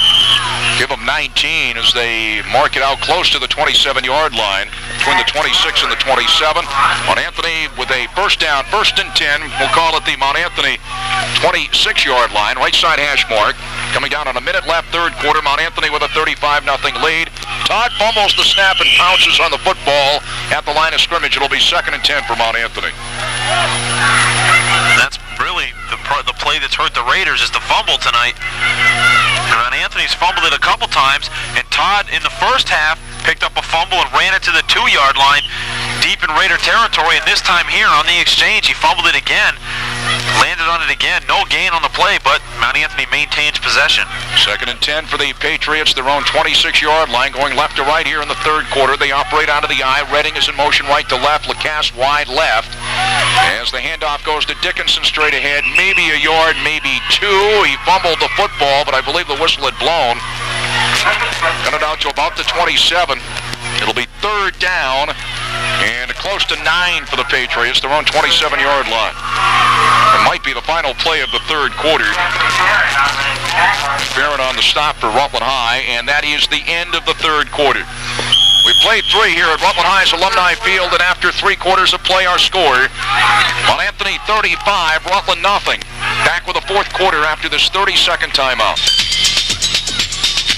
Give them 19 as they mark it out close to the 27-yard line, between the 26 and the 27. Mount Anthony with a 1st down, 1st and 10. We'll call it the Mount Anthony 26-yard line, right side hash mark. Coming down on a minute left, 3rd quarter. Mount Anthony with a 35-0 lead. Todd fumbles the snap and pounces on the football at the line of scrimmage. It'll be 2nd and 10 for Mount Anthony. That's really the play that's hurt the Raiders, is the fumble tonight. Mount Anthony's fumbled it a couple times, and Todd in the 1st half picked up a fumble and ran it to the 2-yard line deep in Raider territory, and this time here on the exchange he fumbled it again, landed on it again. No gain on the play, but Mount Anthony maintains possession. 2nd and 10 for the Patriots, their own 26-yard line, going left to right here in the 3rd quarter. They operate out of the eye. Redding is in motion right to left. Lacasse wide left. As the handoff goes to Dickinson straight ahead, maybe a yard, maybe 2. He fumbled the football, but I believe the whistle had blown. Got it out to about the 27. It'll be 3rd down and close to 9 for the Patriots, their own 27-yard line. It might be the final play of the 3rd quarter. Barrett on the stop for Rutland High, and that is the end of the 3rd quarter. We played 3 here at Rutland High's Alumni Field, and after 3 quarters of play, our score, Mount Anthony 35, Rutland nothing. Back with the 4th quarter after this 30-second timeout.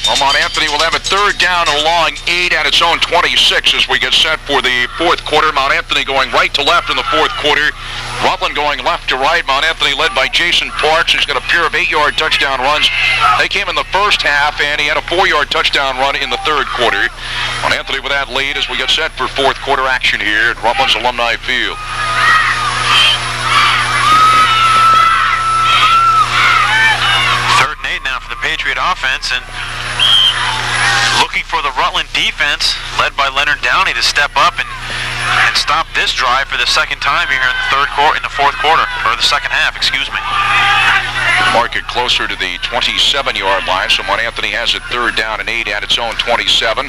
Well, Mount Anthony will have a 3rd down and a long 8 at its own 26 as we get set for the 4th quarter. Mount Anthony going right to left in the 4th quarter. Rutland going left to right. Mount Anthony led by Jason Parks, who's got a pair of 8-yard touchdown runs. They came in the first half, and he had a 4-yard touchdown run in the third quarter. Mount Anthony with that lead as we get set for fourth quarter action here at Rutland's Alumni Field. Third and 8 now for the Patriot offense, and looking for the Rutland defense, led by Leonard Downey, to step up and stop this drive for the second time here in the fourth quarter, or the second half, excuse me. Mark it closer to the 27-yard line, so Mount Anthony has it third down and 8 at its own 27.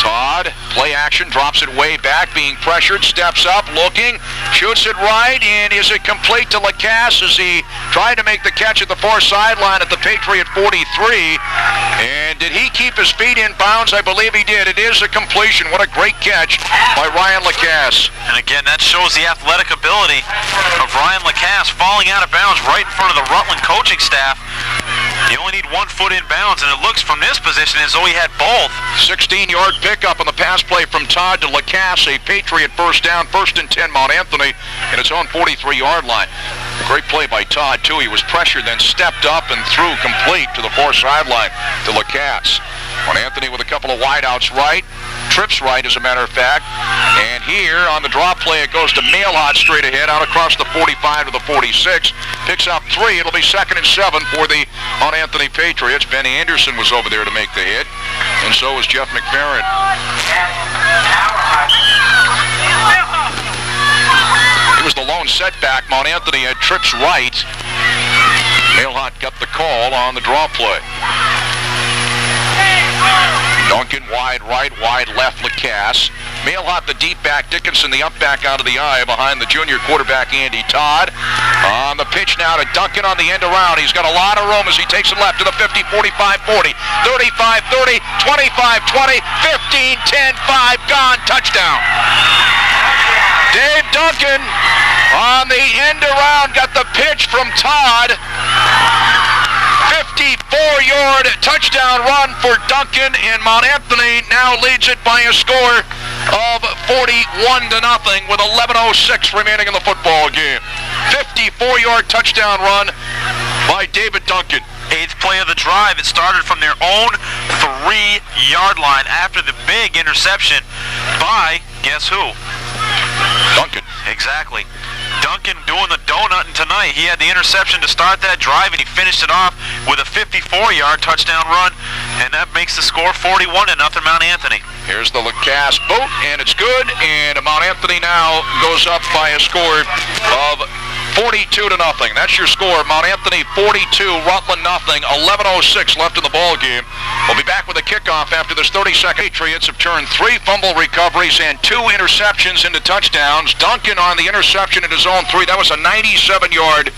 Todd, play action, drops it way back, being pressured, steps up, looking, shoots it right, and is it complete to Lacasse as he tried to make the catch at the far sideline at the Patriot 43. And did he keep his feet in bounds? I believe he did. It is a completion. What a great catch by Ryan Lacasse. And again, that shows the athletic ability of Ryan Lacasse, falling out of bounds right in front of the Rutland coaching staff. You only need 1 foot in bounds, and it looks from this position as though he had both. 16-yard pickup on the pass play from Todd to Lacasse. A Patriot first down, 1st and 10 Mount Anthony in its own 43-yard line. Great play by Todd, too. He was pressured, then stepped up and threw complete to the far sideline to Lacasse. Mount Anthony with a couple of wideouts right. Trips right, as a matter of fact. And here on the draw play, it goes to Mayhew straight ahead, out across the 45 to the 46. Picks up 3. It'll be 2nd and 7 for the Mount Anthony Patriots. Ben Anderson was over there to make the hit, and so was Jeff McFerrin. It was the lone setback. Mount Anthony had trips right. Mayhew got the call on the draw play. Duncan wide right, wide left, Lacasse. Mayhew the deep back, Dickinson the up back out of the eye behind the junior quarterback Andy Todd. On the pitch now to Duncan on the end around. He's got a lot of room as he takes it left to the 50, 45, 40, 35, 30, 25, 20, 15, 10, 5, gone, touchdown. Dave Duncan on the end around got the pitch from Todd. 54-yard touchdown run for Duncan, and Mount Anthony now leads it by a score of 41-0 with 11:06 remaining in the football game. 54-yard touchdown run by David Duncan. 8th play of the drive. It started from their own 3-yard line after the big interception by, guess who? Duncan. Exactly. Duncan doing the donut tonight. He had the interception to start that drive, and he finished it off with a 54-yard touchdown run, and that makes the score 41-0 Mount Anthony. Here's the Lacasse boot, and it's good, and Mount Anthony now goes up by a score of 42-0. That's your score. Mount Anthony 42, Rutland nothing. 11:06 left in the ball game. We'll be back with a kickoff after this 30-second. Patriots have turned 3 fumble recoveries and 2 interceptions into touchdowns. Duncan on the interception at his own 3. That was a 97-yard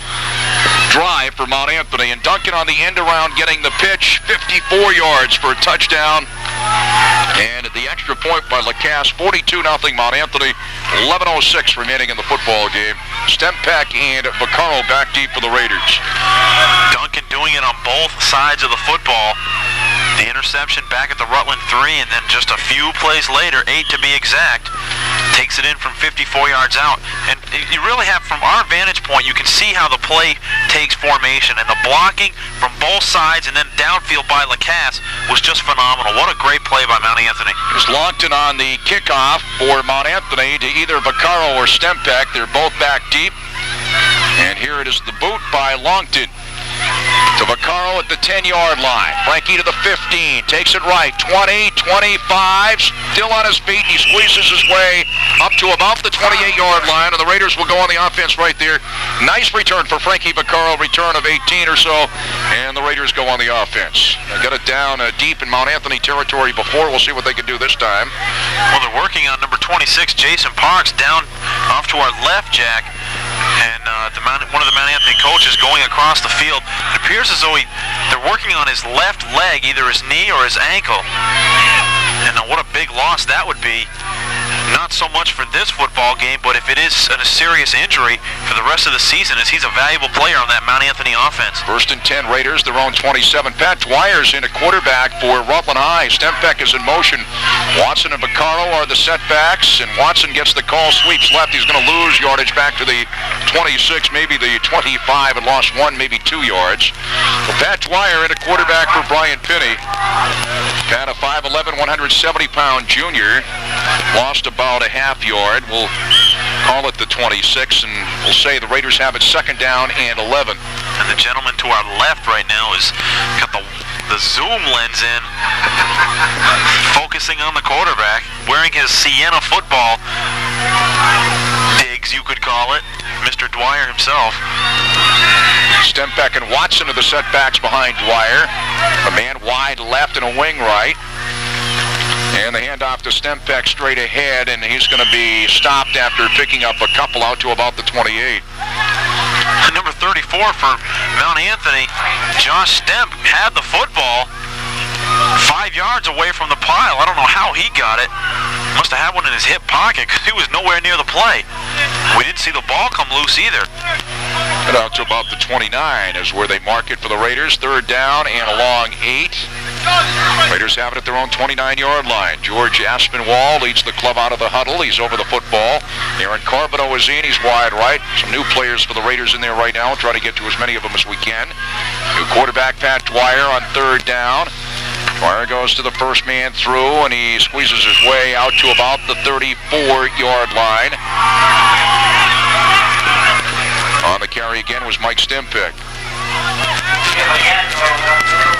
drive for Mount Anthony, and Duncan on the end around getting the pitch, 54 yards for a touchdown. And the extra point by Lacasse, 42-0 Mount Anthony. 11:06 remaining in the football game. Stempak and Vaccaro back deep for the Raiders. Duncan doing it on both sides of the football. The interception back at the Rutland 3, and then just a few plays later, 8 to be exact, takes it in from 54 yards out. And you really have, from our vantage point, you can see how the play takes formation, and the blocking from both sides and then downfield by Lacasse was just phenomenal. What a great play by Mount Anthony. It's Longton on the kickoff for Mount Anthony to either Vaccaro or Stempak. They're both back deep. And here it is, the boot by Longton to Vaccaro at the 10-yard line. Frankie to the 15, takes it right, 20, 25, still on his feet. He squeezes his way up to about the 28-yard line, and the Raiders will go on the offense right there. Nice return for Frankie Vaccaro, return of 18 or so, and the Raiders go on the offense. They got it down deep in Mount Anthony territory before. We'll see what they can do this time. Well, they're working on number 26, Jason Parks, down off to our left, Jack. And one of the Mount Anthony coaches going across the field. It appears as though they're working on his left leg, either his knee or his ankle. And what a big loss that would be. not so much for this football game, but if it is a serious injury for the rest of the season, as he's a valuable player on that Mount Anthony offense. 1st and 10 Raiders, their own 27. Pat Dwyer's in a quarterback for Rutland High. Stempeck is in motion. Watson and Vaccaro are the setbacks, and Watson gets the call, sweeps left. He's going to lose yardage back to the 26, maybe the 25, and lost 1, maybe 2 yards. Well, Pat Dwyer in a quarterback for Brian Pinney. Pat, a 5'11", 170-pound junior, lost about a half yard. We'll call it the 26, and we'll say the Raiders have it 2nd down and 11. And the gentleman to our left right now has got the zoom lens in, focusing on the quarterback, wearing his Sienna football digs, you could call it, Mr. Dwyer himself. Stempeck and Watson are the setbacks behind Dwyer. A man wide left and a wing right. And the handoff to Stempeck straight ahead, and he's going to be stopped after picking up a couple out to about the 28. Number 34 for Mount Anthony, Josh Stemp, had the football 5 yards away from the pile. I don't know how he got it. Must have had one in his hip pocket because he was nowhere near the play. We didn't see the ball come loose either. And out to about the 29 is where they mark it for the Raiders. 3rd down and a long 8. Raiders have it at their own 29-yard line. George Aspinwall leads the club out of the huddle. He's over the football. Aaron Carbino is in. He's wide right. Some new players for the Raiders in there right now. We'll try to get to as many of them as we can. New quarterback Pat Dwyer on 3rd down. Dwyer goes to the first man through, and he squeezes his way out to about the 34-yard line. On the carry again was Mike Stempeck.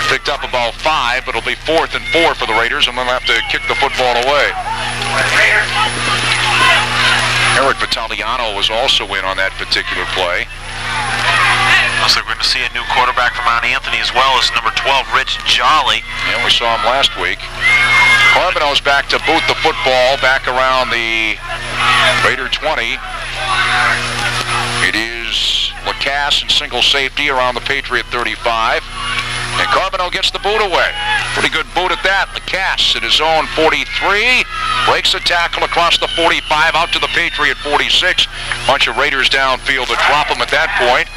Picked up about 5, but it'll be 4th and 4 for the Raiders, and they'll have to kick the football away. Eric Vitaliano was also in on that particular play. Looks like we're going to see a new quarterback from Mount Anthony as well as number 12, Rich Jolly. Yeah, we saw him last week. Carbino's back to boot the football back around the Raider 20. It is Lacasse in single safety around the Patriot 35. And Carbino gets the boot away. Pretty good boot at that. Lacasse at his own 43. Breaks a tackle across the 45 out to the Patriot 46. Bunch of Raiders downfield to drop him at that point.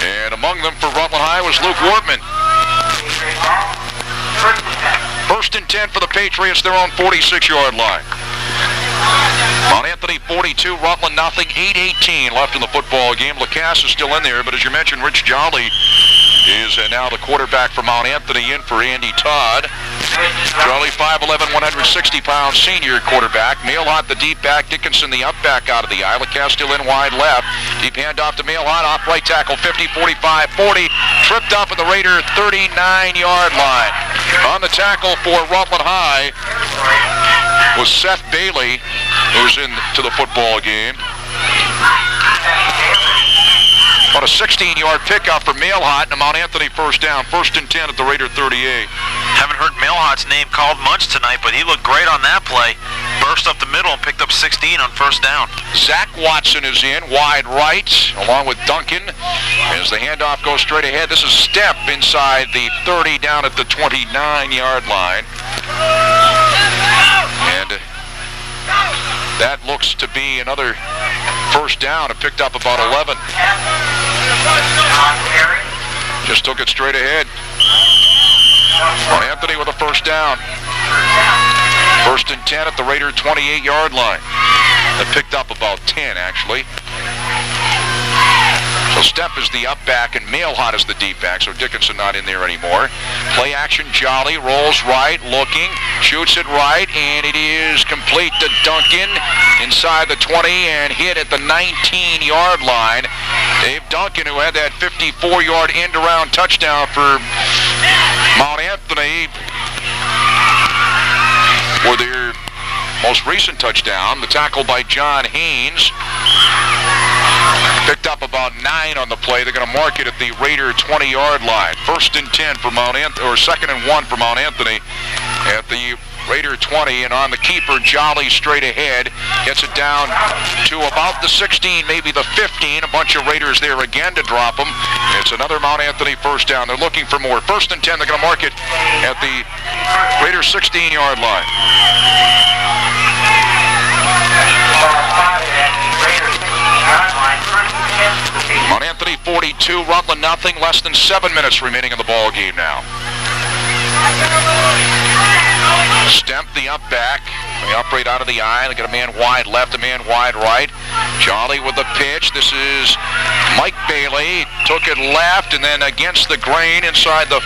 And among them for Rutland High was Luke Wortman. 1st and 10 for the Patriots, their own 46-yard line. Mount Anthony 42, Rutland nothing, 8:18 left in the football game. Lacasse is still in there, but as you mentioned, Rich Jolly is now the quarterback for Mount Anthony in for Andy Todd. Jolly 5'11", 160-pound senior quarterback. Mailhot the deep back, Dickinson the up back out of the eye. Lacasse still in wide left. Deep handoff to Mailhot, off right tackle, 50, 45, 40. Tripped up at the Raider 39-yard line. On the tackle for Rutland High was Seth Bailey, who's into the football game. About a 16-yard pickup for Mailhot, and a Mount Anthony 1st down. 1st and 10 at the Raider 38. Haven't heard Mailhot's name called much tonight, but he looked great on that play. Burst up the middle and picked up 16 on 1st down. Zach Watson is in, wide right, along with Duncan. As the handoff goes straight ahead, this is Step inside the 30 down at the 29-yard line. And that looks to be another 1st down. It picked up about 11. Just took it straight ahead. Mount Anthony with a 1st down. 1st and 10 at the Raider 28-yard line. It picked up about 10, actually. So Step is the up back and Mailhot is the deep back, so Dickinson not in there anymore. Play action, Jolly rolls right, looking, shoots it right, and it is complete to Duncan inside the 20 and hit at the 19-yard line. Dave Duncan, who had that 54-yard end-around touchdown for Mount Anthony for their most recent touchdown, the tackle by John Haynes. Picked up about 9 on the play. They're going to mark it at the Raider 20-yard line. 1st and 10 for Mount Anthony, or 2nd and 1 for Mount Anthony. at the Raider 20, and on the keeper, Jolly straight ahead. Gets it down to about the 16, maybe the 15. A bunch of Raiders there again to drop them. It's another Mount Anthony first down. They're looking for more. 1st and 10, they're going to mark it at the Raider 16-yard line. Mount Anthony 42, Rutland nothing. Less than 7 minutes remaining in the ball game now. Stemp the up back. The up right out of the eye. They got a man wide left, a man wide right. Jolly with the pitch. This is Mike Bailey. Took it left and then against the grain inside the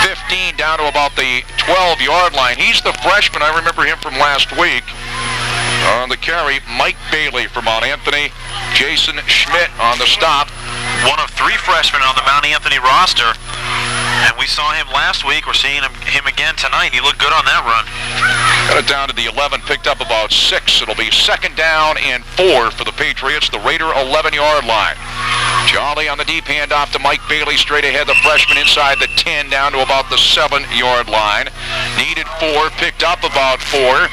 15 down to about the 12-yard line. He's the freshman. I remember him from last week. On the carry, Mike Bailey from Mount Anthony. Jason Schmidt on the stop. One of 3 freshmen on the Mount Anthony roster. And we saw him last week. We're seeing him again tonight. He looked good on that run. Got it down to the 11, picked up about 6. It'll be 2nd down and 4 for the Patriots, the Raider 11-yard line. Jolly on the deep handoff to Mike Bailey, straight ahead, the freshman inside the 10, down to about the 7-yard line. Needed 4, picked up about 4.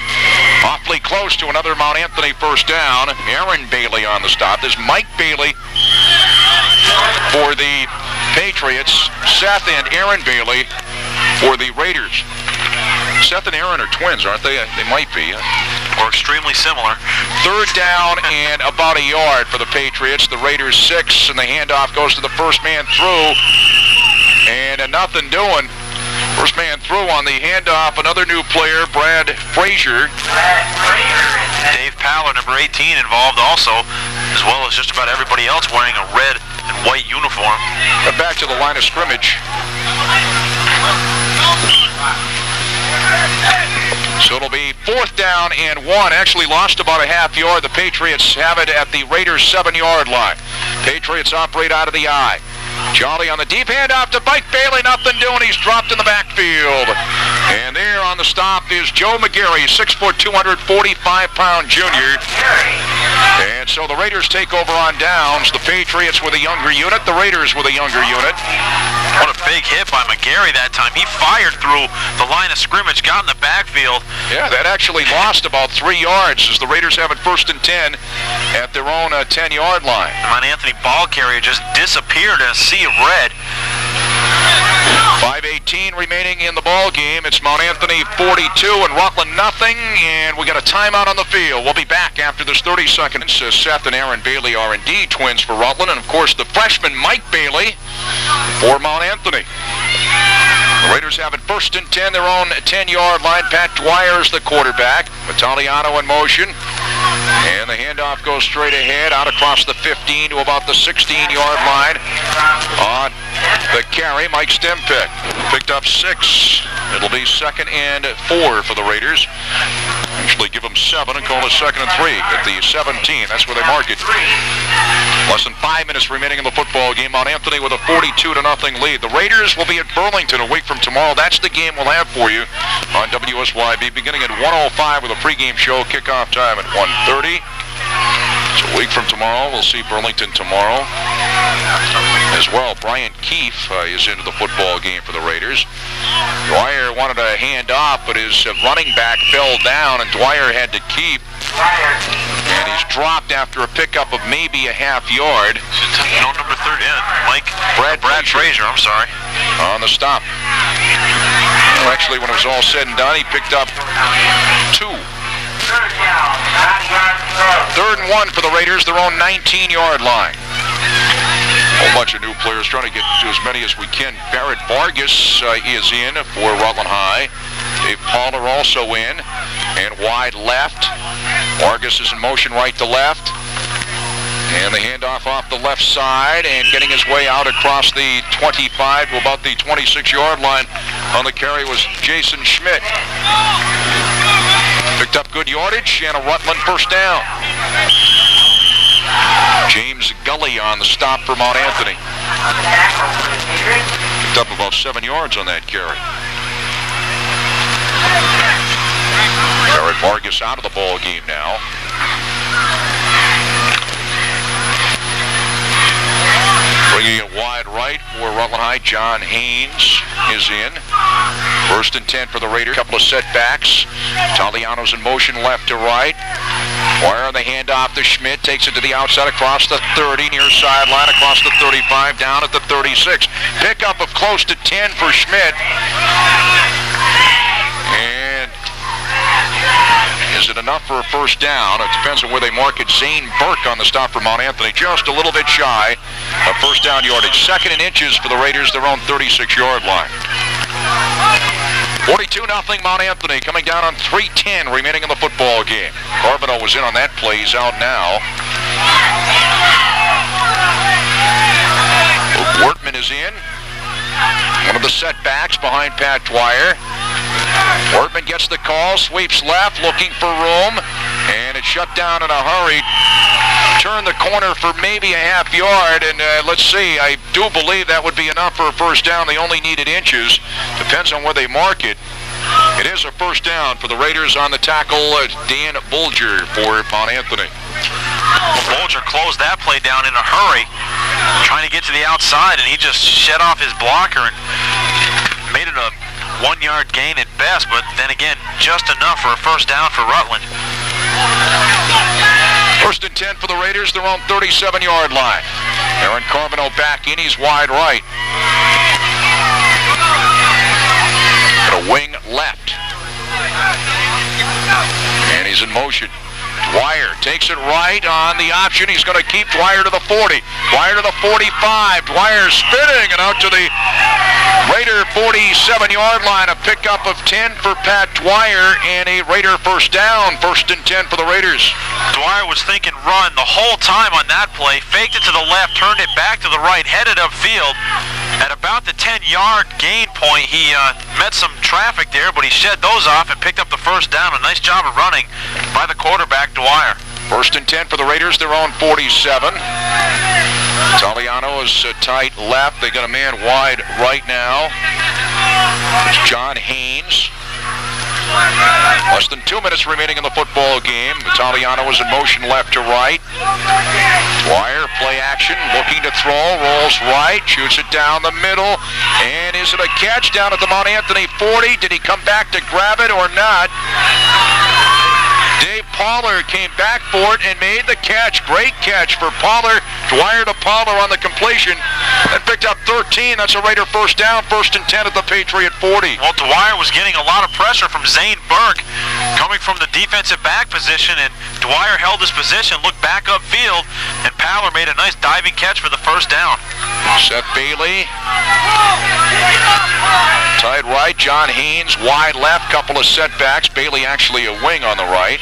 Awfully close to another Mount Anthony first down. Aaron Bailey on the stop. There's Mike Bailey for the Patriots. Seth and Aaron Bailey for the Raiders. Seth and Aaron are twins, aren't they? They might be. Or extremely similar. 3rd down and about a yard for the Patriots. The Raiders 6, and the handoff goes to the first man through. And nothing doing. First man through on the handoff. Another new player, Brad Frazier. Dave Paller, number 18, involved also, as well as just about everybody else wearing a red and white uniform. But back to the line of scrimmage. So it'll be 4th down and 1. Actually lost about a half yard. The Patriots have it at the Raiders 7-yard line. Patriots operate out of the eye. Jolly on the deep handoff to Mike Bailey. Nothing doing. He's dropped in the backfield. And there on the stop is Joe McGarry, 6', 245-pound junior. And so the Raiders take over on downs. The Patriots with a younger unit. The Raiders with a younger unit. What a big hit by McGarry that time. He fired through the line of scrimmage, got in the backfield. Yeah, that actually lost about 3 yards as the Raiders have it 1st and 10 at their own 10-yard line. Mount Anthony ball carrier just disappeared in a sea of red. 5:18 remaining in the ball game. It's Mount Anthony 42 and Rutland nothing, and we got a timeout on the field. We'll be back after this 30 seconds. Seth and Aaron Bailey are indeed twins for Rutland, and of course the freshman Mike Bailey for Mount Anthony. The Raiders have it 1st and 10, their own 10-yard line. Pat Dwyer is the quarterback. Italiano in motion. And the handoff goes straight ahead, out across the 15 to about the 16-yard line. On the carry, Mike Stempick picked up 6. It'll be 2nd and 4 for the Raiders. Actually give them 7 and call it 2nd and 3 at the 17. That's where they mark it. Less than 5 minutes remaining in the football game. Mount Anthony with a 42-0 lead. The Raiders will be at Burlington a week from tomorrow. That's the game we'll have for you on WSYB, beginning at 1:05 with a pregame show. Kickoff time at 1:30. So a week from tomorrow, we'll see Burlington tomorrow as well. Brian Keefe is into the football game for the Raiders. Dwyer wanted a hand off, but his running back fell down, and Dwyer had to keep. And he's dropped after a pickup of maybe a half yard. No, number 30, Brad Frazier, I'm sorry. On the stop. Well, actually, when it was all said and done, he picked up 2. 3rd and 1 for the Raiders, their own 19-yard line. A whole bunch of new players trying to get to as many as we can. Barrett Vargas is in for Rutland High. Dave Paller also in. And wide left. Vargas is in motion right to left. And the handoff off the left side and getting his way out across the 25 to about the 26-yard line. On the carry was Jason Schmidt. Picked up good yardage and a Rutland first down. James Gully on the stop for Mount Anthony. Picked up about 7 yards on that carry. Barrett Vargas out of the ball game now. Bringing it wide right for Rutland High, John Haynes is in. First and 10 for the Raiders. Couple of setbacks. Taliano's in motion left to right. Dwyer on the handoff to Schmidt. Takes it to the outside across the 30. Near sideline across the 35. Down at the 36. Pickup of close to 10 for Schmidt. And is it enough for a first down? It depends on where they mark it. Zane Burke on the stop for Mount Anthony. Just a little bit shy of first down yardage. Second and inches for the Raiders, their own 36-yard line. 42-0 Mount Anthony, coming down on 3:10 remaining in the football game. Carbonell was in on that play. He's out now. Wortman is in. One of the setbacks behind Pat Dwyer. Wortman gets the call, sweeps left, looking for room, and it's shut down in a hurry. Turn the corner for maybe a half yard, and let's see, I do believe that would be enough for a first down. They only needed inches. Depends on where they mark it. It is a first down for the Raiders on the tackle, Dan Bulger for Mount Anthony. Bulger closed that play down in a hurry, trying to get to the outside, and he just shed off his blocker and made it a 1-yard gain at best, but then again, just enough for a first down for Rutland. First and 10 for the Raiders, their own 37-yard line. Aaron Carbonell back in, he's wide right. Got a wing left. And he's in motion. Dwyer takes it right on the option. He's going to keep Dwyer to the 40. Dwyer to the 45. Dwyer spinning and out to the Raider 47-yard line. A pickup of 10 for Pat Dwyer and a Raider first down. First and 10 for the Raiders. Dwyer was thinking run the whole time on that play. Faked it to the left, turned it back to the right, headed upfield. At about the 10-yard gain point, he met some traffic there, but he shed those off and picked up the first down. A nice job of running by the quarterback, Dwyer. First and 10 for the Raiders, their own 47. Taliano is tight left. They got a man wide right now. It's John Haynes. Less than 2 minutes remaining in the football game. Taliano is in motion left to right. Dwyer, play action, looking to throw, rolls right, shoots it down the middle, and is it a catch down at the Mount Anthony 40? Did he come back to grab it or not? Dave Pollard came back for it and made the catch. Great catch for Pollard. Dwyer to Pollard on the completion and picked up 13. That's a Raider first down. First and 10 at the Patriot 40. Well, Dwyer was getting a lot of pressure from Zane Burke coming from the defensive back position, and Dwyer held his position, looked back upfield, and Pollard made a nice diving catch for the first down. Seth Bailey. Tight right. John Haynes wide left. Couple of setbacks. Bailey actually a wing on the right.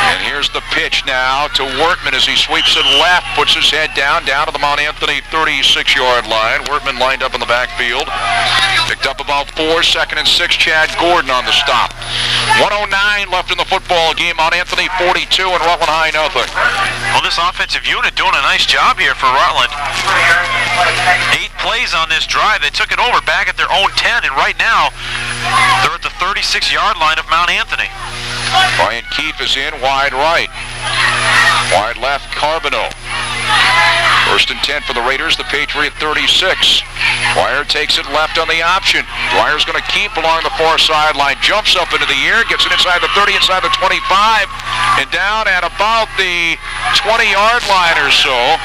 And here's the pitch now to Wortman as he sweeps it left, puts his head down to the Mount Anthony 36-yard line. Wortman lined up in the backfield. Picked up about 4, second and 6. Chad Gordon on the stop. 1:09 left in the football game. Mount Anthony 42 and Rutland High nothing. Well, this offensive unit doing a nice job here for Rutland. 8 plays on this drive. They took it over back at their own 10, and right now they're at the 36-yard line of Mount Anthony. Brian Keefe is in wide right. Wide left, Carbonell. First and 10 for the Raiders, the Patriot 36. Dwyer takes it left on the option. Dwyer's going to keep along the far sideline. Jumps up into the air, gets it inside the 30, inside the 25, and down at about the 20-yard line or so.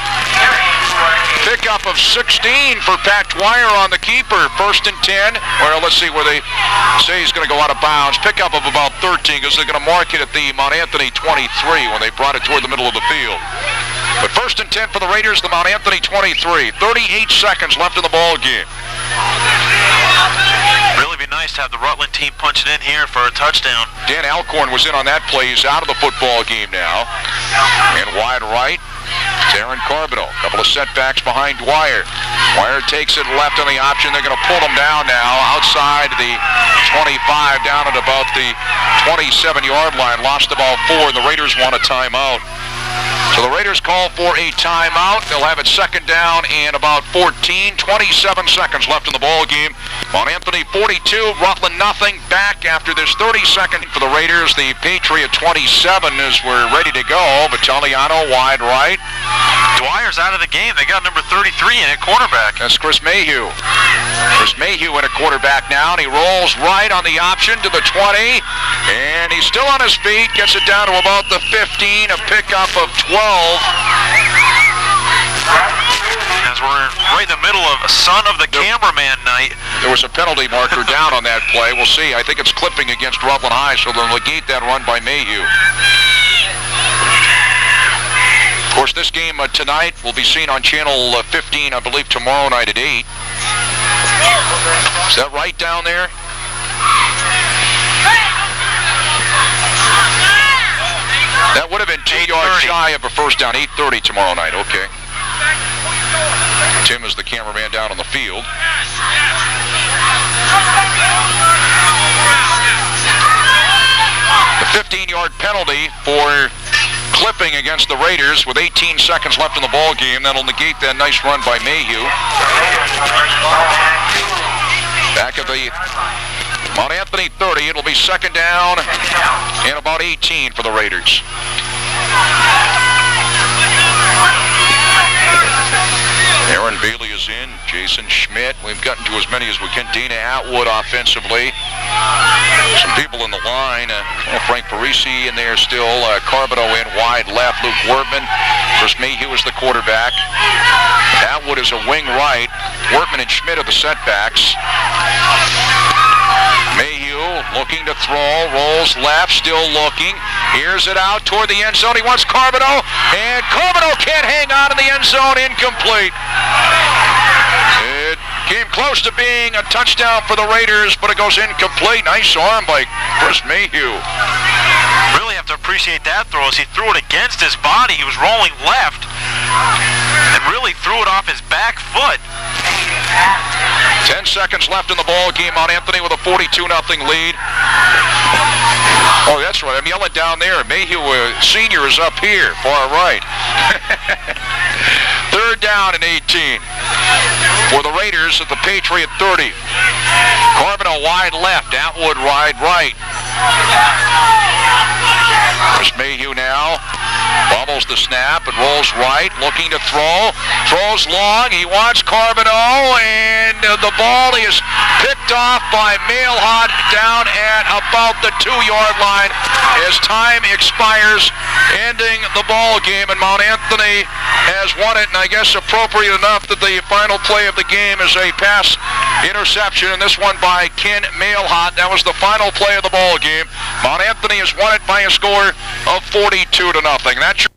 Pickup of 16 for Pat Dwyer on the keeper. First and 10. Well, let's see where they say he's going to go out of bounds. Pickup of about 13 because they're going to mark it at the Mount Anthony 23 when they brought it toward the middle of the field. But first and 10 for the Raiders, the Mount Anthony 23. 38 seconds left in the ball game. Really be nice to have the Rutland team punch it in here for a touchdown. Dan Alcorn was in on that play. He's out of the football game now. And wide right, Aaron Carbonell. A couple of setbacks behind Dwyer. Dwyer takes it left on the option. They're going to pull him down now outside the 25, down at about the 27-yard line. Lost the ball 4, and the Raiders want a timeout. So the Raiders call for a timeout. They'll have it second down and about 14. 27 seconds left in the ball game. Mount Anthony 42, Rutland nothing. Back after this 30-second for the Raiders. The Patriot 27 as we're ready to go. Vitaliano wide right. Dwyer's out of the game. They got number 33 in at quarterback. That's Chris Mayhew. Chris Mayhew in a quarterback now, and he rolls right on the option to the 20. And he's still on his feet. Gets it down to about the 15. A pickup of 12. As we're right in the middle of son of the cameraman night. There was a penalty marker down on that play. We'll see. I think it's clipping against Rutland High, so they'll negate that run by Mayhew. Of course, this game tonight will be seen on Channel 15, I believe, tomorrow night at 8. Is that right down there? That would have been 2 yards shy of a first down. 8:30 tomorrow night. Okay. Tim is the cameraman down on the field. The 15-yard penalty for clipping against the Raiders with 18 seconds left in the ball game. That'll negate that nice run by Mayhew. Back at the Mount Anthony 30. It'll be second down and about 18 for the Raiders. Aaron Bailey is in. Jason Schmidt. We've gotten to as many as we can. Dana Atwood offensively. Some people in the line. Frank Parisi in there still. Carbonneau in wide left. Luke Wortman. Chris Mayhew is the quarterback. Atwood is a wing right. Wortman and Schmidt are the setbacks. Mayhew looking to throw, rolls left, still looking. Here's it out toward the end zone. He wants Carbonneau, and Carbonneau can't hang on in the end zone. Incomplete. It came close to being a touchdown for the Raiders, but it goes incomplete. Nice arm by Chris Mayhew. Really have to appreciate that throw as he threw it against his body. He was rolling left and really threw it off his back foot. 10 seconds left in the ball game. Mount Anthony with a 42-0 lead. Oh, that's right. I'm yelling down there. Mayhew Sr. is up here, far right. Third down and 18 for the Raiders at the Patriot 30. Carbonneau wide left. Atwood wide right. Chris Mayhew now bobbles the snap and rolls right, looking to throw. Throws long. He wants Carbonneau, and the ball is picked off by Mayhew down at about the 2-yard line as time expires, ending the ball game. And Mount Anthony has won it, and I guess appropriate enough that the final play of the game is a pass interception, and this one by Ken Mayhew. That was the final play of the ball game. Mount Anthony has won it by a score of 42-0. That's your